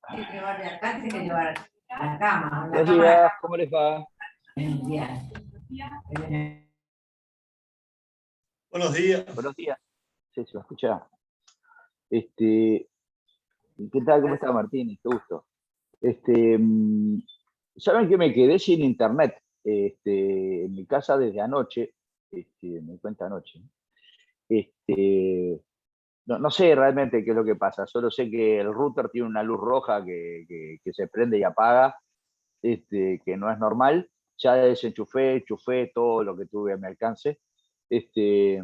Hay que llevar de acá, tiene que llevar la cama. Buenos días, ¿cómo les va? Buenos días. Buenos días. Sí, se me escucha. ¿Qué tal? ¿Cómo está Martín? Qué gusto. ¿Saben que me quedé sin internet? En mi casa desde anoche, me cuenta anoche. No sé realmente qué es lo que pasa, solo sé que el router tiene una luz roja que se prende y apaga, que no es normal. Ya desenchufé, enchufé todo lo que tuve a mi alcance, que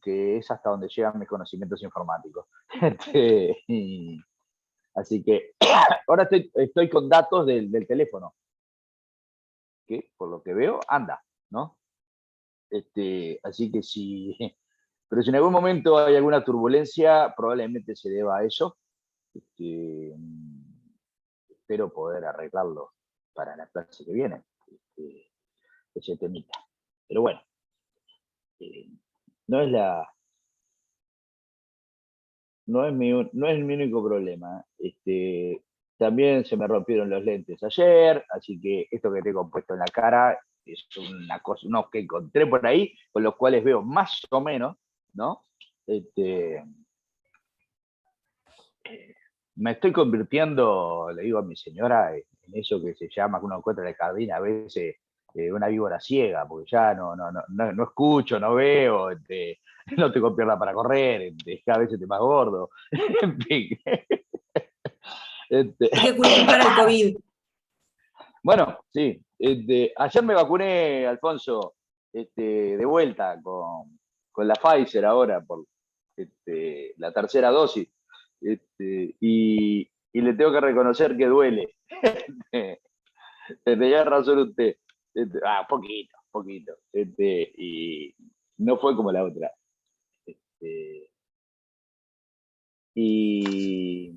es hasta donde llegan mis conocimientos informáticos. Así que ahora estoy con datos del teléfono, que por lo que veo anda, ¿no? Así que si, pero si en algún momento hay alguna turbulencia, probablemente se deba a eso. Espero poder arreglarlo para la clase que viene, ese temita. Pero bueno, no es no es mi único problema. También se me rompieron los lentes ayer, así que esto que tengo puesto en la cara es una cosa, unos que encontré por ahí, con los cuales veo más o menos, ¿no? Me estoy convirtiendo, le digo a mi señora, en eso que se llama, que uno encuentra en el jardín a veces, una víbora ciega, porque ya no escucho, no veo, no tengo pierna para correr, cada vez estoy más gordo, en fin. Hay que cuidar para el COVID. Bueno, sí, ayer me vacuné, Alfonso, de vuelta con la Pfizer ahora, por la tercera dosis, y le tengo que reconocer que duele. Tenía razón usted. Poquito. Y no fue como la otra. Y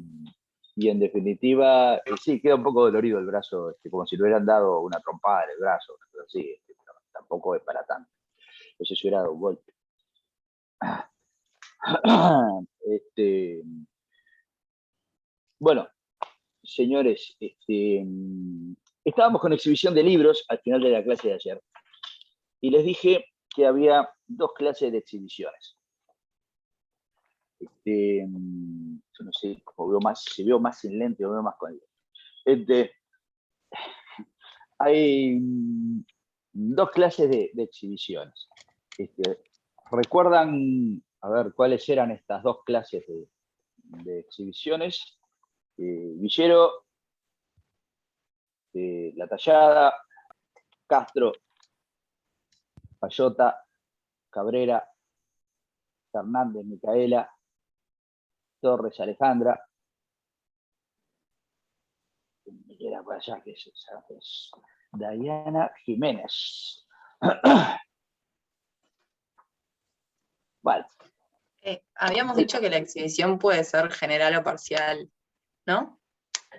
en definitiva, sí, queda un poco dolorido el brazo, como si le hubieran dado una trompada en el brazo, pero sí, tampoco es para tanto. No sé si hubiera dado un golpe. Bueno, señores, estábamos con exhibición de libros al final de la clase de ayer y les dije que había dos clases de exhibiciones. Yo no sé, como veo más, si veo más sin lente o veo más con lente. Hay dos clases de exhibiciones. ¿Recuerdan, a ver, cuáles eran estas dos clases de exhibiciones? Villero, La Tallada, Castro, Payota, Cabrera, Fernández, Micaela, Torres, Alejandra. Era para allá, que es Diana Jiménez. Vale. Habíamos dicho que la exhibición puede ser general o parcial, ¿no?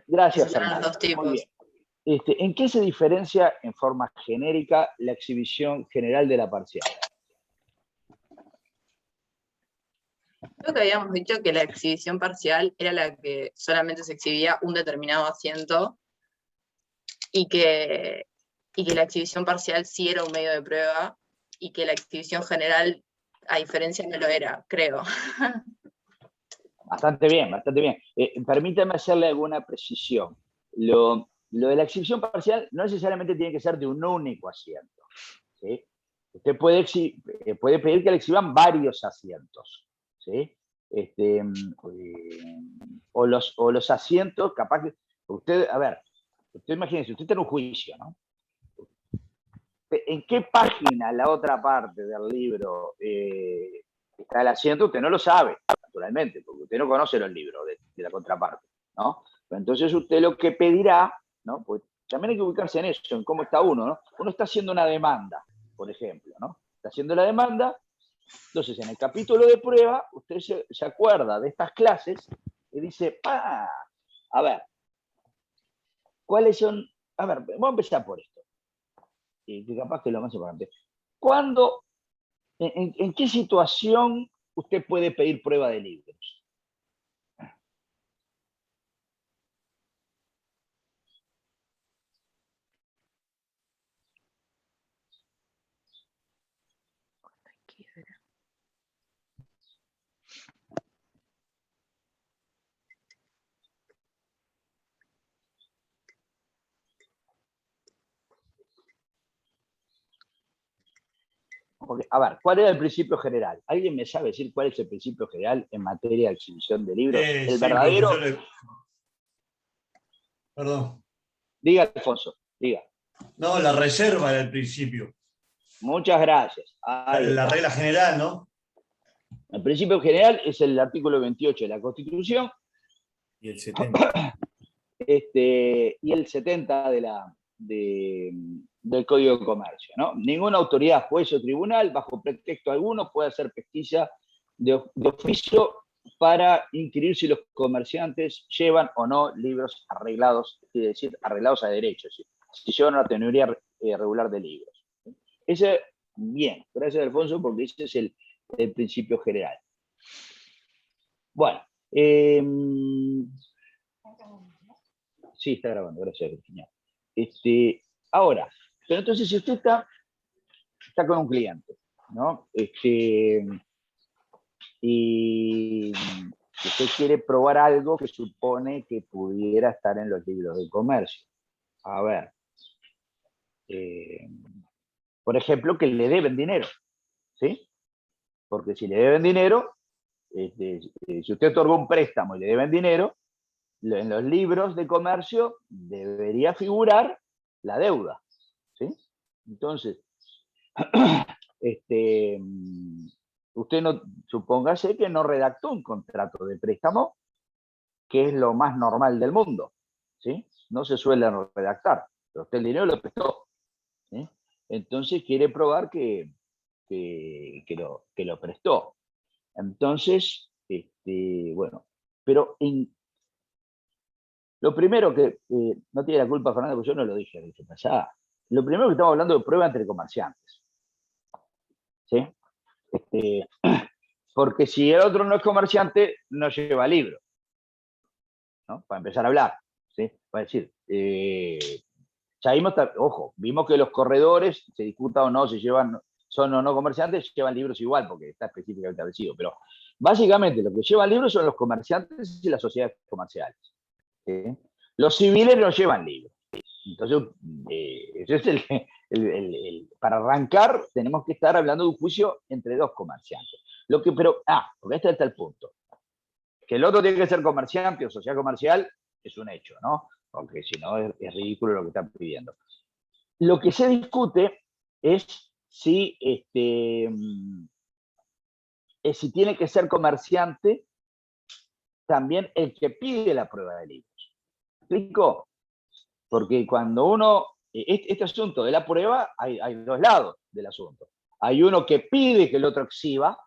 Gracias, Esos eran los Fernanda. dos tipos. Muy bien. ¿En qué se diferencia en forma genérica la exhibición general de la parcial? Creo que habíamos dicho que la exhibición parcial era la que solamente se exhibía un determinado asiento y que la exhibición parcial sí era un medio de prueba y que la exhibición general, a diferencia, no lo era, creo. Bastante bien, bastante bien. Permítame hacerle alguna precisión. Lo de la exhibición parcial no necesariamente tiene que ser de un único asiento, ¿sí? Usted puede pedir que le exhiban varios asientos, ¿sí? O los asientos, capaz que usted, a ver, usted imagínese, usted está en un juicio, ¿no? ¿En qué página, la otra parte del libro, está el asiento? Usted no lo sabe, naturalmente, porque usted no conoce los libros de la contraparte, ¿no? Pero entonces usted lo que pedirá, ¿no? Pues también hay que ubicarse en eso, en cómo está uno, ¿no? Uno está haciendo una demanda, por ejemplo, ¿no? Está haciendo la demanda, entonces en el capítulo de prueba, usted se acuerda de estas clases y dice, a ver, ¿cuáles son? A ver, vamos a empezar por esto, que capaz que es lo más importante. ¿Cuándo ¿En qué situación usted puede pedir prueba de libros? Porque, a ver, ¿cuál era el principio general? ¿Alguien me sabe decir cuál es el principio general en materia de exhibición de libros? El Sí, verdadero. profesor. Perdón. Diga, Alfonso, diga. No, la reserva era el principio. Muchas gracias. Ahí La está. regla general, ¿no? El principio general es el artículo 28 de la Constitución. Y el 70. Y el 70 del Código de Comercio, ¿no? Ninguna autoridad, juez o tribunal, bajo pretexto alguno, puede hacer pesquisa de oficio para inquirir si los comerciantes llevan o no libros arreglados, es decir, arreglados a derechos, si llevan una teoría regular de libros. Ese, bien, gracias Alfonso, porque ese es el principio general. Bueno, sí, está grabando, gracias, Virginia. Ahora, pero entonces si usted está con un cliente, ¿no? Y usted quiere probar algo que supone que pudiera estar en los libros de comercio. A ver, por ejemplo, que le deben dinero, ¿sí? Porque si le deben dinero, si usted otorgó un préstamo y le deben dinero, en los libros de comercio debería figurar la deuda, ¿sí? Entonces, usted no, supóngase que no redactó un contrato de préstamo, que es lo más normal del mundo, ¿sí? No se suele redactar, pero usted el dinero lo prestó, ¿sí? Entonces quiere probar que lo prestó. Entonces, bueno, pero lo primero que, no tiene la culpa Fernando, porque yo no lo dije la vez pasada, lo primero que estamos hablando de prueba entre comerciantes, ¿sí? Porque si el otro no es comerciante, no lleva libro, ¿no? Para empezar a hablar, ¿sí? Para decir, ya vimos, ojo, vimos que los corredores, se discuta o no, si son o no comerciantes, llevan libros igual, porque está específicamente establecido, pero básicamente lo que llevan libros son los comerciantes y las sociedades comerciales, ¿sí? Los civiles no llevan libros. Entonces, eso es para arrancar, tenemos que estar hablando de un juicio entre dos comerciantes. Porque este está el punto. Que el otro tiene que ser comerciante o sociedad comercial es un hecho, ¿no? Porque si no es ridículo lo que están pidiendo. Lo que se discute es si tiene que ser comerciante también el que pide la prueba de libros. ¿Me explico? Porque cuando uno, este asunto de la prueba, hay dos lados del asunto. Hay uno que pide que el otro exhiba,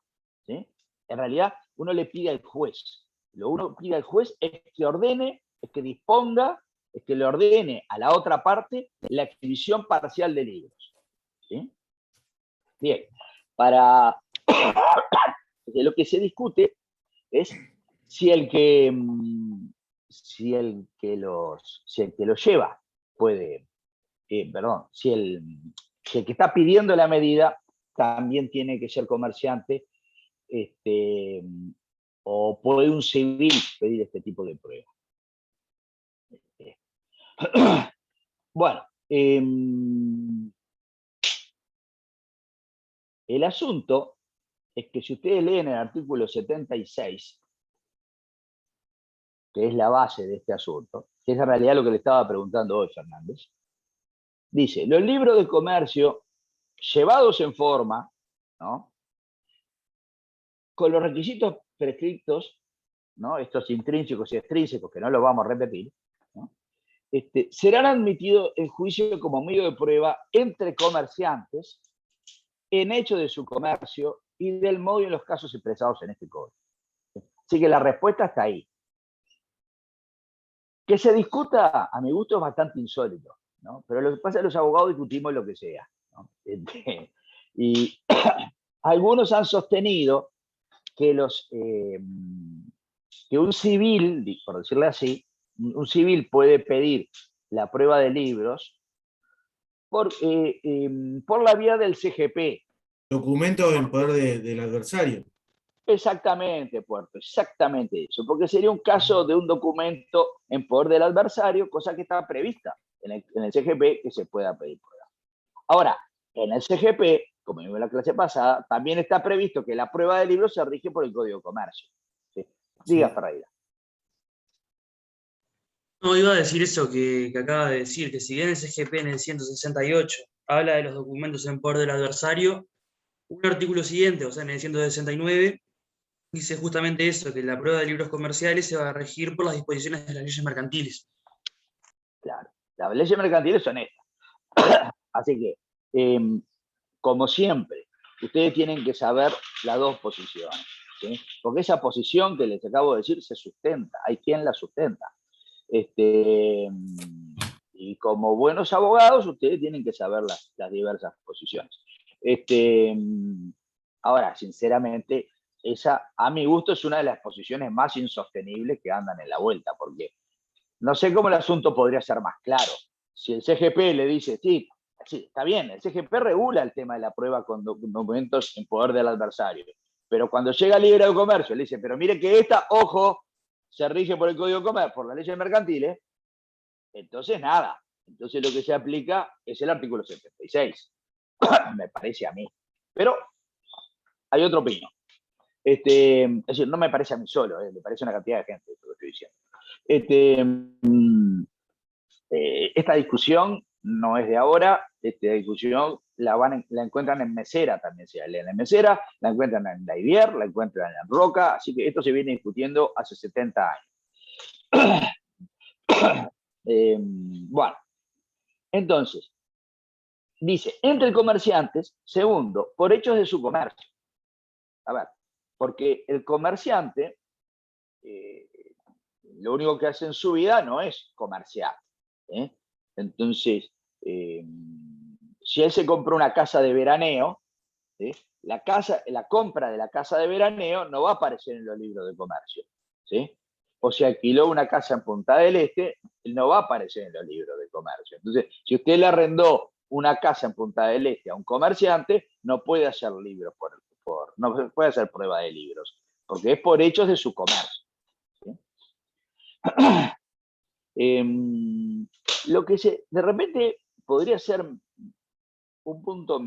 ¿sí? En realidad, uno le pide al juez. Lo uno pide al juez es que ordene, es que disponga, es que le ordene a la otra parte la exhibición parcial de libros, ¿sí? Bien, lo que se discute es si el que los lleva puede, si el que está pidiendo la medida también tiene que ser comerciante, o puede un civil pedir este tipo de prueba. Bueno, el asunto es que si ustedes leen el artículo 76, que es la base de este asunto, que es en realidad lo que le estaba preguntando hoy Fernández, dice, los libros de comercio llevados en forma, ¿no?, con los requisitos prescritos, ¿no?, estos intrínsecos y extrínsecos, que no los vamos a repetir, ¿no?, serán admitidos en juicio como medio de prueba entre comerciantes en hecho de su comercio y del modo y en los casos expresados en este código. Así que la respuesta está ahí. Que se discuta, a mi gusto, es bastante insólito, ¿no? Pero lo que pasa es que los abogados discutimos lo que sea, ¿no? Y algunos han sostenido que, que un civil, por decirle así, un civil puede pedir la prueba de libros por la vía del CGP. Documento en poder del adversario. Exactamente, Puerto, exactamente eso, porque sería un caso de un documento en poder del adversario, cosa que está prevista en el CGP que se pueda pedir prueba. Ahora, en el CGP, como vimos en la clase pasada, también está previsto que la prueba de libros se rige por el Código de Comercio. ¿Sí? Diga, Sí. Ferreira. No, iba a decir eso que acaba de decir, que si bien el CGP en el 168 habla de los documentos en poder del adversario, un artículo siguiente, o sea, en el 169, dice justamente eso, que la prueba de libros comerciales se va a regir por las disposiciones de las leyes mercantiles. Claro, las leyes mercantiles son estas. Así que, como siempre, ustedes tienen que saber las dos posiciones, ¿sí? Porque esa posición que les acabo de decir se sustenta, hay quien la sustenta. Y como buenos abogados, ustedes tienen que saber las diversas posiciones. Ahora, sinceramente, esa, a mi gusto, es una de las posiciones más insostenibles que andan en la vuelta, porque no sé cómo el asunto podría ser más claro. Si el CGP le dice, sí, está bien, el CGP regula el tema de la prueba con documentos en poder del adversario, pero cuando llega libre de comercio, le dice, pero mire que esta, ojo, se rige por el Código de Comercio, por las leyes mercantiles, entonces nada. Entonces lo que se aplica es el artículo 76. Me parece a mí. Pero hay otra opinión. Es decir, no me parece a mí solo, me parece a una cantidad de gente lo que estoy diciendo. Esta discusión no es de ahora, esta discusión la encuentran en Mesera también, se leen en Mesera, la encuentran en Daivier, la encuentran en Roca, así que esto se viene discutiendo hace 70 años. Bueno, entonces, dice, entre comerciantes, segundo, por hechos de su comercio. A ver, porque el comerciante, lo único que hace en su vida no es comerciar. Entonces, si él se compró una casa de veraneo, la compra de la casa de veraneo no va a aparecer en los libros de comercio. O si alquiló una casa en Punta del Este, no va a aparecer en los libros de comercio. Entonces, si usted le arrendó una casa en Punta del Este a un comerciante, no puede hacer libros no puede hacer prueba de libros, porque es por hechos de su comercio. Lo que de repente podría ser un punto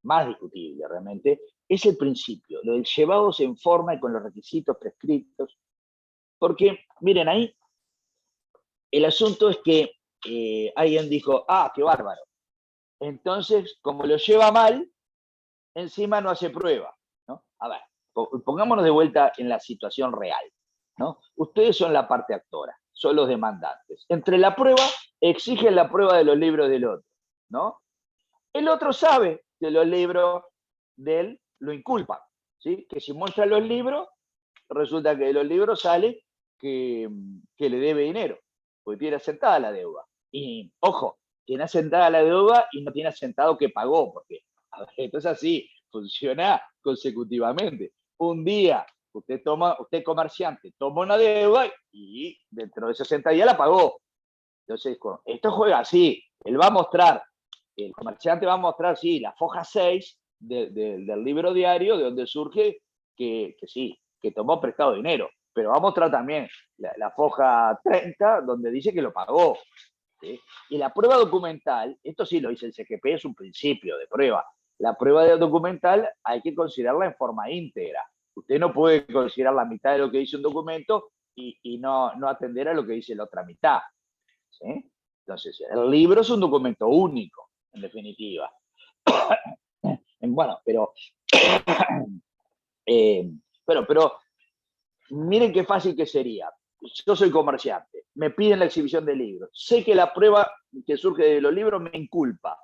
más discutible realmente, es el principio, lo del llevados en forma y con los requisitos prescritos, porque, miren, ahí el asunto es que alguien dijo, qué bárbaro, entonces, como lo lleva mal, encima no hace prueba, ¿no? A ver, pongámonos de vuelta en la situación real, ¿no? Ustedes son la parte actora, son los demandantes. Entre la prueba, exigen la prueba de los libros del otro, ¿no? El otro sabe que los libros de él lo inculpan, ¿sí? Que si muestra los libros, resulta que de los libros sale que le debe dinero, porque tiene asentada la deuda. Y, ojo, tiene asentada la deuda y no tiene asentado que pagó, porque entonces así funciona consecutivamente. Un día usted comerciante toma una deuda y dentro de 60 días la pagó. Entonces, esto juega así. Él va a mostrar, el comerciante va a mostrar, sí, la foja 6 del libro diario, de donde surge que sí, que tomó prestado dinero. Pero va a mostrar también la foja 30, donde dice que lo pagó. ¿Sí? Y la prueba documental, esto sí lo dice el CGP, es un principio de prueba. La prueba documental hay que considerarla en forma íntegra. Usted no puede considerar la mitad de lo que dice un documento y no atender a lo que dice la otra mitad. ¿Sí? Entonces, el libro es un documento único, en definitiva. Bueno, pero miren qué fácil que sería. Yo soy comerciante, me piden la exhibición de libros, sé que la prueba que surge de los libros me inculpa.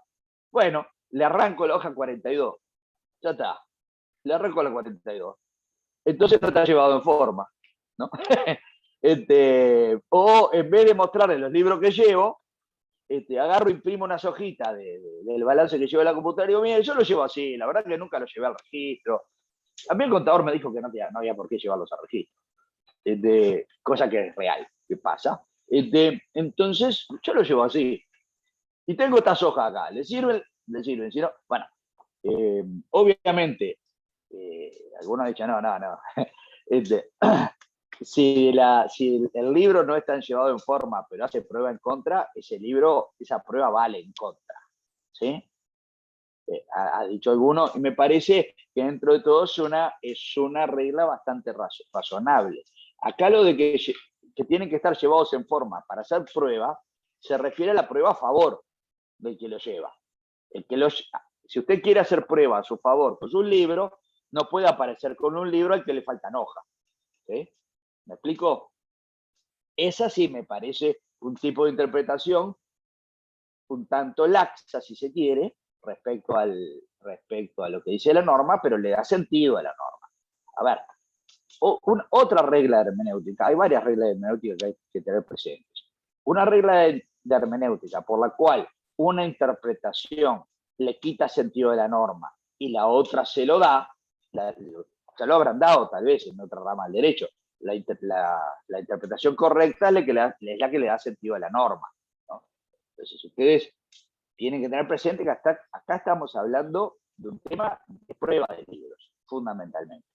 Bueno, le arranco la hoja 42, ya está, le arranco la 42. Entonces no está llevado en forma, ¿no? O en vez de mostrarle los libros que llevo, agarro, imprimo unas hojitas del balance que llevo en la computadora y digo, mira, yo lo llevo así, la verdad que nunca lo llevé al registro. A mí el contador me dijo que no había por qué llevarlos al registro, cosa que es real, que pasa. Entonces, yo lo llevo así. Y tengo estas hojas acá, ¿le sirven? Le sirven, si no, bueno, obviamente, algunos dicen, no. Si el libro no es tan llevado en forma, pero hace prueba en contra, esa prueba vale en contra, ¿sí? Ha dicho alguno, y me parece que dentro de todo es una regla bastante razonable. Acá lo de que tienen que estar llevados en forma para hacer prueba, se refiere a la prueba a favor del que lo lleva. Si usted quiere hacer prueba a su favor con un libro, no puede aparecer con un libro al que le faltan hojas, ¿sí? ¿Me explico? Esa sí me parece un tipo de interpretación un tanto laxa, si se quiere, respecto a lo que dice la norma, pero le da sentido a la norma. A ver, otra regla de hermenéutica, hay varias reglas de hermenéutica que hay que tener presentes. Una regla de hermenéutica por la cual una interpretación le quita sentido a la norma y la otra se lo da, se lo habrán dado tal vez en otra rama del derecho. La interpretación correcta es la que le da sentido a la norma, ¿no? Entonces, ustedes tienen que tener presente que acá estamos hablando de un tema de prueba de libros, fundamentalmente.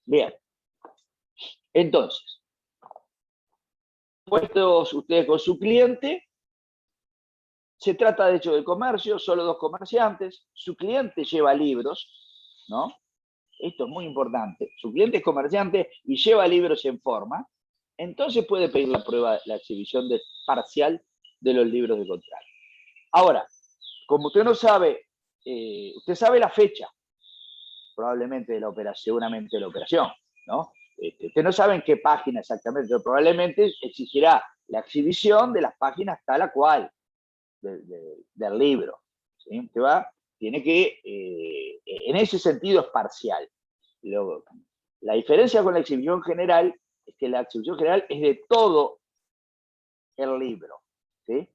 Bien. Entonces, puestos ustedes con su cliente, se trata de hecho de comercio, solo 2 comerciantes, su cliente lleva libros, ¿no? Esto es muy importante. Su cliente es comerciante y lleva libros en forma, entonces puede pedir la exhibición parcial de los libros de contrato. Ahora, como usted no sabe, usted sabe la fecha, probablemente de la operación, seguramente de la operación, ¿no? Usted no sabe en qué página exactamente, pero probablemente exigirá la exhibición de las páginas tal a cual del libro, ¿sí? Usted tiene que, en ese sentido es parcial. La diferencia con la exhibición general es que la exhibición general es de todo el libro, ¿sí?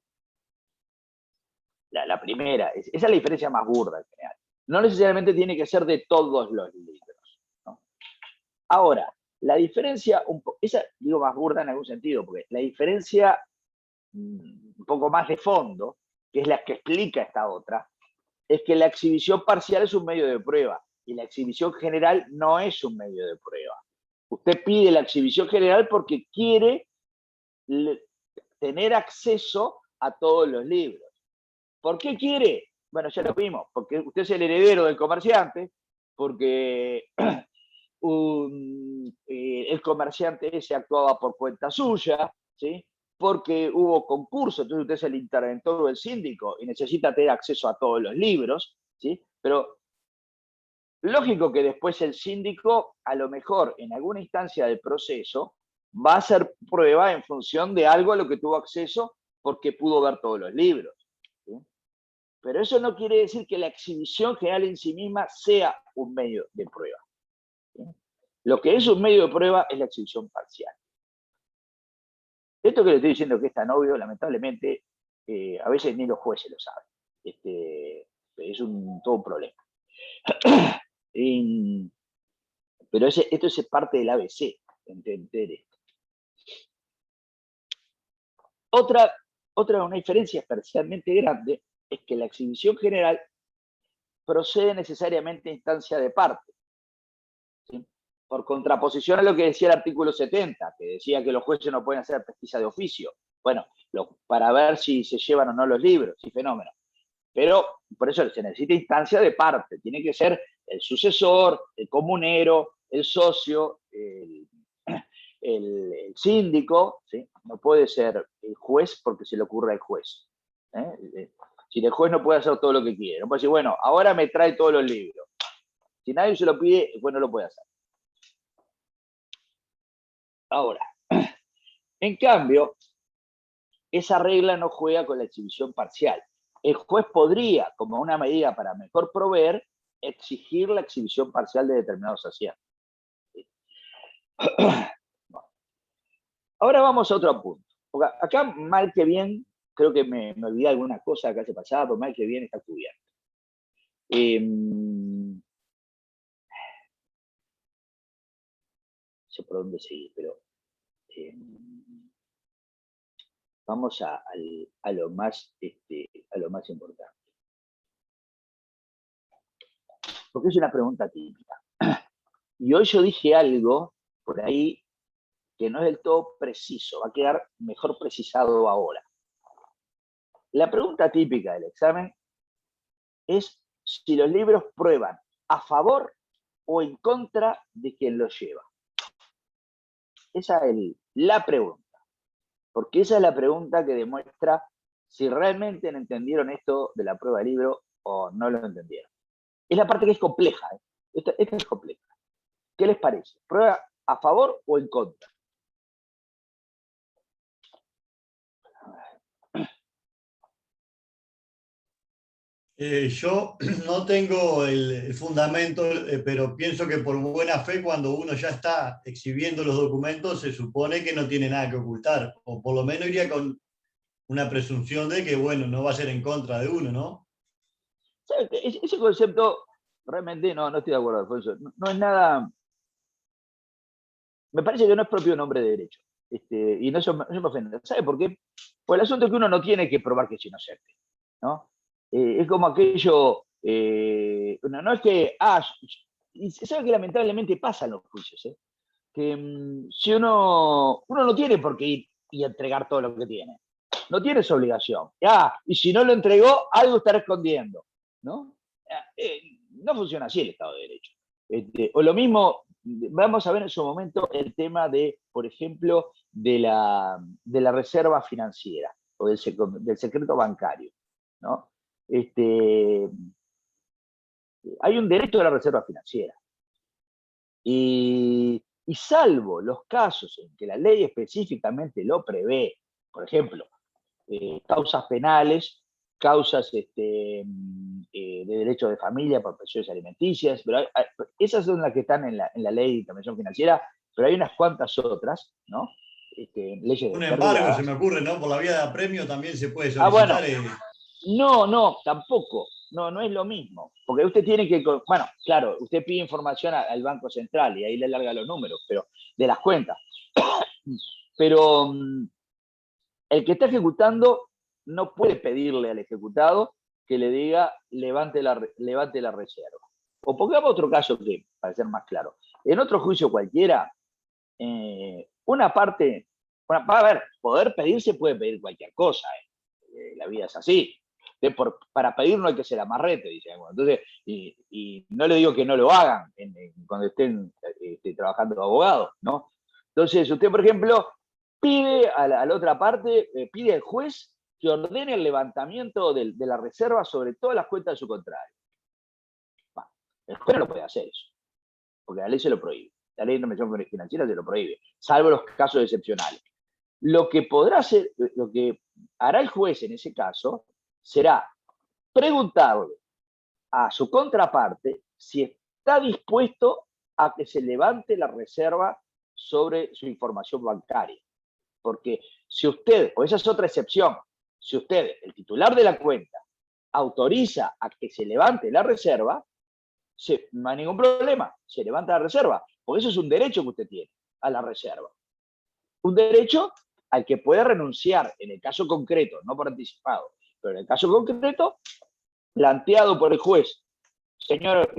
La primera, esa es la diferencia más burda en general. No necesariamente tiene que ser de todos los libros, ¿no? Ahora, la diferencia, esa digo más burda en algún sentido, porque la diferencia un poco más de fondo, que es la que explica esta otra, es que la exhibición parcial es un medio de prueba y la exhibición general no es un medio de prueba. Usted pide la exhibición general porque quiere tener acceso a todos los libros. ¿Por qué quiere? Bueno, ya lo vimos, porque usted es el heredero del comerciante, porque el comerciante ese actuaba por cuenta suya, ¿sí? Porque hubo concurso, entonces usted es el interventor o el síndico y necesita tener acceso a todos los libros, ¿sí? Pero lógico que después el síndico, a lo mejor en alguna instancia del proceso, va a hacer prueba en función de algo a lo que tuvo acceso porque pudo ver todos los libros, ¿sí? Pero eso no quiere decir que la exhibición general en sí misma sea un medio de prueba, ¿sí? Lo que es un medio de prueba es la exhibición parcial. Esto que le estoy diciendo que es tan obvio, lamentablemente, a veces ni los jueces lo saben. Es todo un problema. Pero esto es parte del ABC, entender esto. Una diferencia especialmente grande es que la exhibición general procede necesariamente a instancia de parte, ¿sí? Por contraposición a lo que decía el artículo 70, que decía que los jueces no pueden hacer pesquisa de oficio. Bueno, para ver si se llevan o no los libros y fenómenos. Pero por eso se necesita instancia de parte. Tiene que ser el sucesor, el comunero, el socio, el síndico, ¿sí? No puede ser el juez porque se le ocurre al juez, ¿eh? Si el juez no puede hacer todo lo que quiere, no puede decir, bueno, ahora me trae todos los libros. Si nadie se lo pide, el juez no lo puede hacer. Ahora, en cambio, esa regla no juega con la exhibición parcial. El juez podría, como una medida para mejor proveer, exigir la exhibición parcial de determinados asientos. Ahora vamos a otro punto. porque acá mal que bien, creo que me olvidé alguna cosa acá se pasaba, pero mal que bien está cubierto. No sé por dónde seguir, pero vamos a lo más importante. Porque es una pregunta típica. Y hoy yo dije algo por ahí que no es del todo preciso, va a quedar mejor precisado ahora. La pregunta típica del examen es si los libros prueban a favor o en contra de quien los lleva. Esa es la pregunta, porque esa es la pregunta que demuestra si realmente entendieron esto de la prueba de libro o no lo entendieron. Es la parte que es compleja, ¿eh? Esta es compleja. ¿Qué les parece? ¿Prueba a favor o en contra? Yo no tengo el fundamento, pero pienso que por buena fe, cuando uno ya está exhibiendo los documentos, se supone que no tiene nada que ocultar, o por lo menos iría con una presunción de que, bueno, no va a ser en contra de uno, ¿no? Ese concepto realmente no estoy de acuerdo, Alfonso. No es nada. Me parece que no es propio nombre de derecho. Y no se me ofende. ¿Sabe por qué? Pues el asunto es que uno no tiene que probar que es inocente, ¿no? Es como aquello, no es que, y se sabe que lamentablemente pasa en los juicios, que si uno no tiene por qué ir y entregar todo lo que tiene, no tiene esa obligación. Y si no lo entregó, algo estará escondiendo, ¿no? No funciona así el Estado de Derecho. O lo mismo, vamos a ver en su momento el tema de, por ejemplo, de la reserva financiera o del secreto bancario, ¿no? Hay un derecho de la reserva financiera. Y salvo los casos en que la ley específicamente lo prevé, por ejemplo, causas penales, causas de derecho de familia por pensiones alimenticias, pero esas son las que están en la ley de intervención financiera, pero hay unas cuantas otras, ¿no? Leyes Un de embargo, se me ocurre, ¿no? Por la vía de apremio también se puede Bueno, solicitar. no, tampoco. No es lo mismo. Porque usted tiene que, bueno, claro, usted pide información al Banco Central y ahí le larga los números, pero de las cuentas. Pero el que está ejecutando no puede pedirle al ejecutado que le diga levante la reserva. O pongamos otro caso que, para ser más claro, en otro juicio cualquiera, una parte, a ver, poder pedir se puede pedir cualquier cosa, la vida es así. Para pedir no hay que ser amarrete, dicen. Entonces, y no le digo que no lo hagan cuando estén trabajando de abogados, ¿no? Entonces, usted, por ejemplo, pide a la otra parte, pide al juez que ordene el levantamiento de la reserva sobre todas las cuentas de su contrario. El juez no lo puede hacer eso, porque la ley se lo prohíbe. La ley de intervención financiera se lo prohíbe, salvo los casos excepcionales. Lo que podrá hacer, lo que hará el juez en ese caso, será preguntarle a su contraparte si está dispuesto a que se levante la reserva sobre su información bancaria. Porque si usted, o esa es otra excepción, si usted, el titular de la cuenta, autoriza a que se levante la reserva, no hay ningún problema, se levanta la reserva, porque eso es un derecho que usted tiene a la reserva. Un derecho al que puede renunciar en el caso concreto, no por anticipado, pero en el caso concreto, planteado por el juez. Señor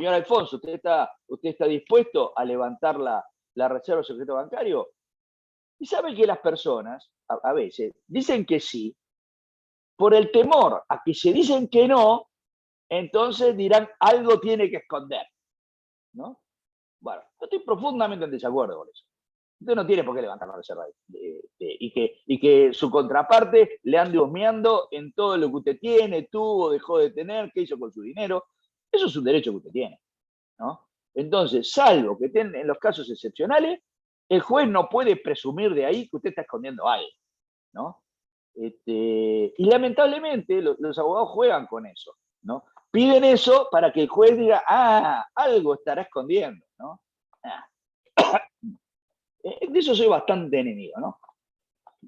Alfonso, ¿usted está dispuesto a levantar la reserva del secreto bancario? Y saben que las personas, a veces, dicen que sí, por el temor a que se dicen que no, entonces dirán, algo tiene que esconder, ¿no? Bueno, yo estoy profundamente en desacuerdo con eso. Usted no tiene por qué levantar la reserva y que su contraparte le ande husmeando en todo lo que usted tiene, tuvo, dejó de tener, qué hizo con su dinero. Eso es un derecho que usted tiene, ¿no? Entonces, salvo que estén en los casos excepcionales, el juez no puede presumir de ahí que usted está escondiendo algo, ¿no? Y lamentablemente los abogados juegan con eso, ¿no? Piden eso para que el juez diga, algo estará escondiendo, ¿no? De eso soy bastante enemigo, ¿no?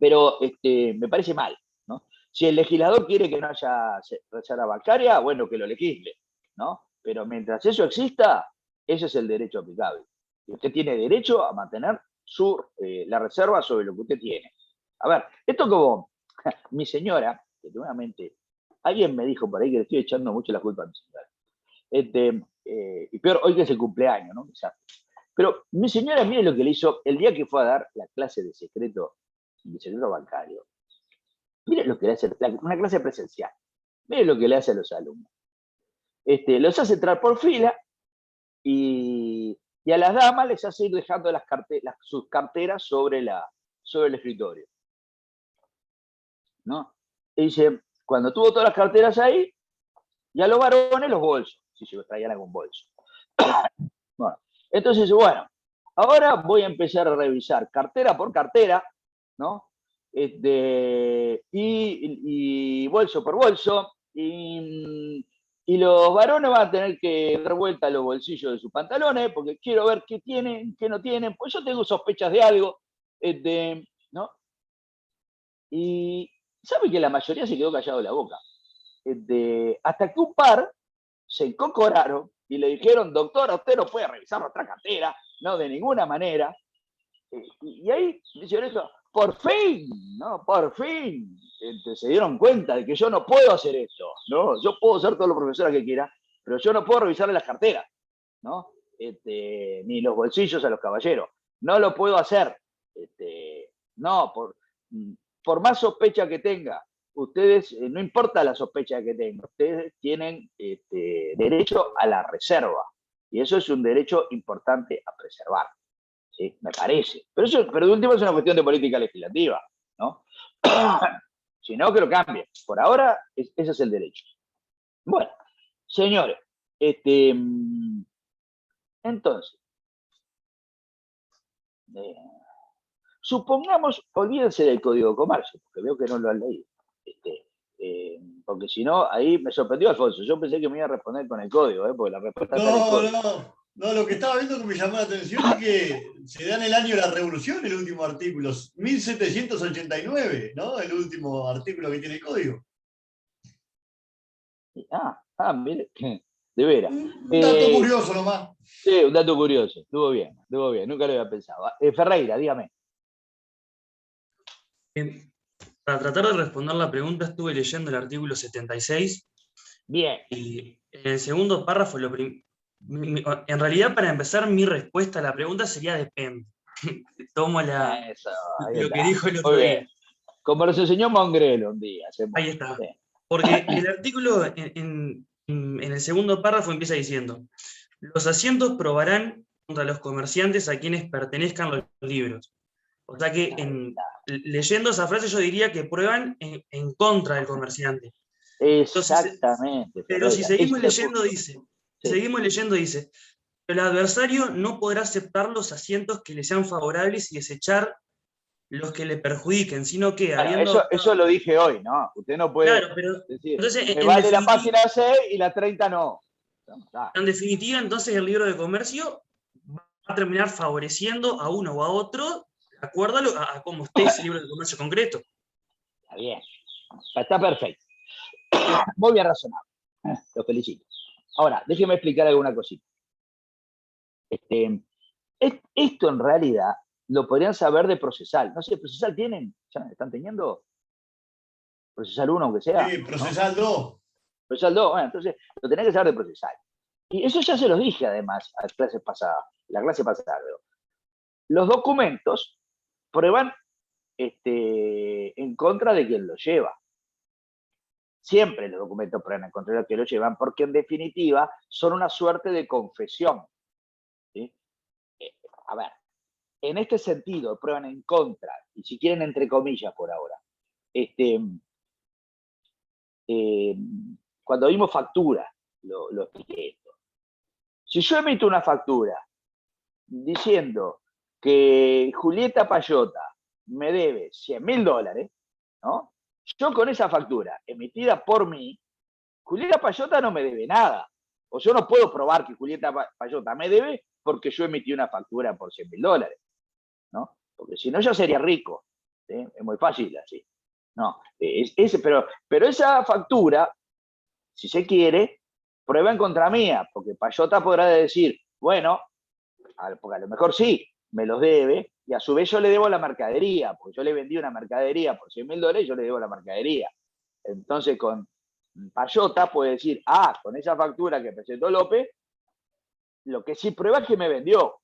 Pero me parece mal, ¿no? Si el legislador quiere que no haya reserva bancaria, bueno, que lo legisle, ¿no? Pero mientras eso exista, ese es el derecho aplicable. Y usted tiene derecho a mantener la reserva sobre lo que usted tiene. A ver, esto como mi señora, que nuevamente, alguien me dijo por ahí que le estoy echando mucho la culpa a mi señora. Y peor, hoy que es el cumpleaños, ¿no? Pero mi señora, mire lo que le hizo el día que fue a dar la clase de secreto bancario. Mire lo que le hace, una clase presencial. Mire lo que le hace a los alumnos. Los hace entrar por fila y a las damas les hace ir dejando sus carteras sobre el escritorio, ¿no? Y dice, cuando tuvo todas las carteras ahí, y a los varones los bolsos, si se los traían algún bolso. Bueno, entonces, bueno, ahora voy a empezar a revisar cartera por cartera, ¿no? Y bolso por bolso, y los varones van a tener que dar vuelta a los bolsillos de sus pantalones, porque quiero ver qué tienen, qué no tienen, pues yo tengo sospechas de algo, ¿no? Y sabe que la mayoría se quedó callado de la boca. Hasta que un par se encocoraron y le dijeron, doctora, usted no puede revisar nuestra cartera, no, de ninguna manera. Y ahí dijeron esto, por fin, ¿no? Por fin se dieron cuenta de que yo no puedo hacer esto, ¿no? Yo puedo ser todos los profesores que quiera, pero yo no puedo revisarle las carteras, ¿no? Ni los bolsillos a los caballeros. No lo puedo hacer. No, por más sospecha que tenga, ustedes, no importa la sospecha que tengan, ustedes tienen derecho a la reserva. Y eso es un derecho importante a preservar. ¿Sí? Me parece. Pero de último es una cuestión de política legislativa, ¿no? Si no, que lo cambien. Por ahora, ese es el derecho. Bueno, señores, entonces, supongamos, olvídense del Código de Comercio, porque veo que no lo han leído. Porque si no, ahí me sorprendió Alfonso. Yo pensé que me iba a responder con el código, porque la respuesta está en el código. No, lo que estaba viendo que me llamó la atención es que se da en el año de la Revolución el último artículo, 1789, ¿no? El último artículo que tiene el código. Mire, de veras. Un dato curioso nomás. Sí, un dato curioso. Estuvo bien, nunca lo había pensado. Ferreira, dígame. Bien. Para tratar de responder la pregunta, estuve leyendo el artículo 76. Bien. Y en el segundo párrafo, en realidad, para empezar, mi respuesta a la pregunta sería depende. Tomo lo que dijo el otro día. Como nos enseñó Mongrelo un día. Ahí está. Porque el artículo en el segundo párrafo empieza diciendo: los asientos probarán contra los comerciantes a quienes pertenezcan los libros. O sea que leyendo esa frase yo diría que prueban en contra del comerciante. Exactamente. Entonces, pero si seguimos leyendo dice, el adversario no podrá aceptar los asientos que le sean favorables y desechar los que le perjudiquen, sino que eso lo dije hoy, ¿no? Usted no puede decir, entonces, me vale la página 6 y la 30 no. En definitiva, entonces el libro de comercio va a terminar favoreciendo a uno o a otro de acuerdo a cómo esté ese libro de comercio concreto. Está bien, está perfecto. Muy bien razonado. Lo felicito. Ahora, déjeme explicar alguna cosita. Esto en realidad lo podrían saber de procesal. No sé, procesal tienen, ¿ya están teniendo? Procesal 1, aunque sea. Sí, procesal 2. Procesal 2, bueno, entonces lo tenés que saber de procesal. Y eso ya se los dije además a la clase pasada. Los documentos prueban en contra de quien los lleva. Siempre los documentos prueban en contra de quien los llevan, porque en definitiva son una suerte de confesión. ¿Sí? A ver, en este sentido, prueban en contra, y si quieren entre comillas por ahora, cuando vimos factura, lo expliqué esto. Si yo emito una factura diciendo que Julieta Payota me debe $100.000, ¿no? Yo con esa factura emitida por mí, Julieta Payota no me debe nada. O yo no puedo probar que Julieta Payota me debe porque yo emití una factura por $100.000, ¿no? Porque si no yo sería rico. ¿sí? Es muy fácil así. No, pero esa factura, si se quiere, prueba en contra mía, porque Payota podrá decir, bueno, porque a lo mejor sí, me los debe, y a su vez yo le debo la mercadería, porque yo le vendí una mercadería por $100.000 y yo le debo la mercadería. Entonces con Payota puede decir, con esa factura que presentó López, lo que sí prueba es que me vendió.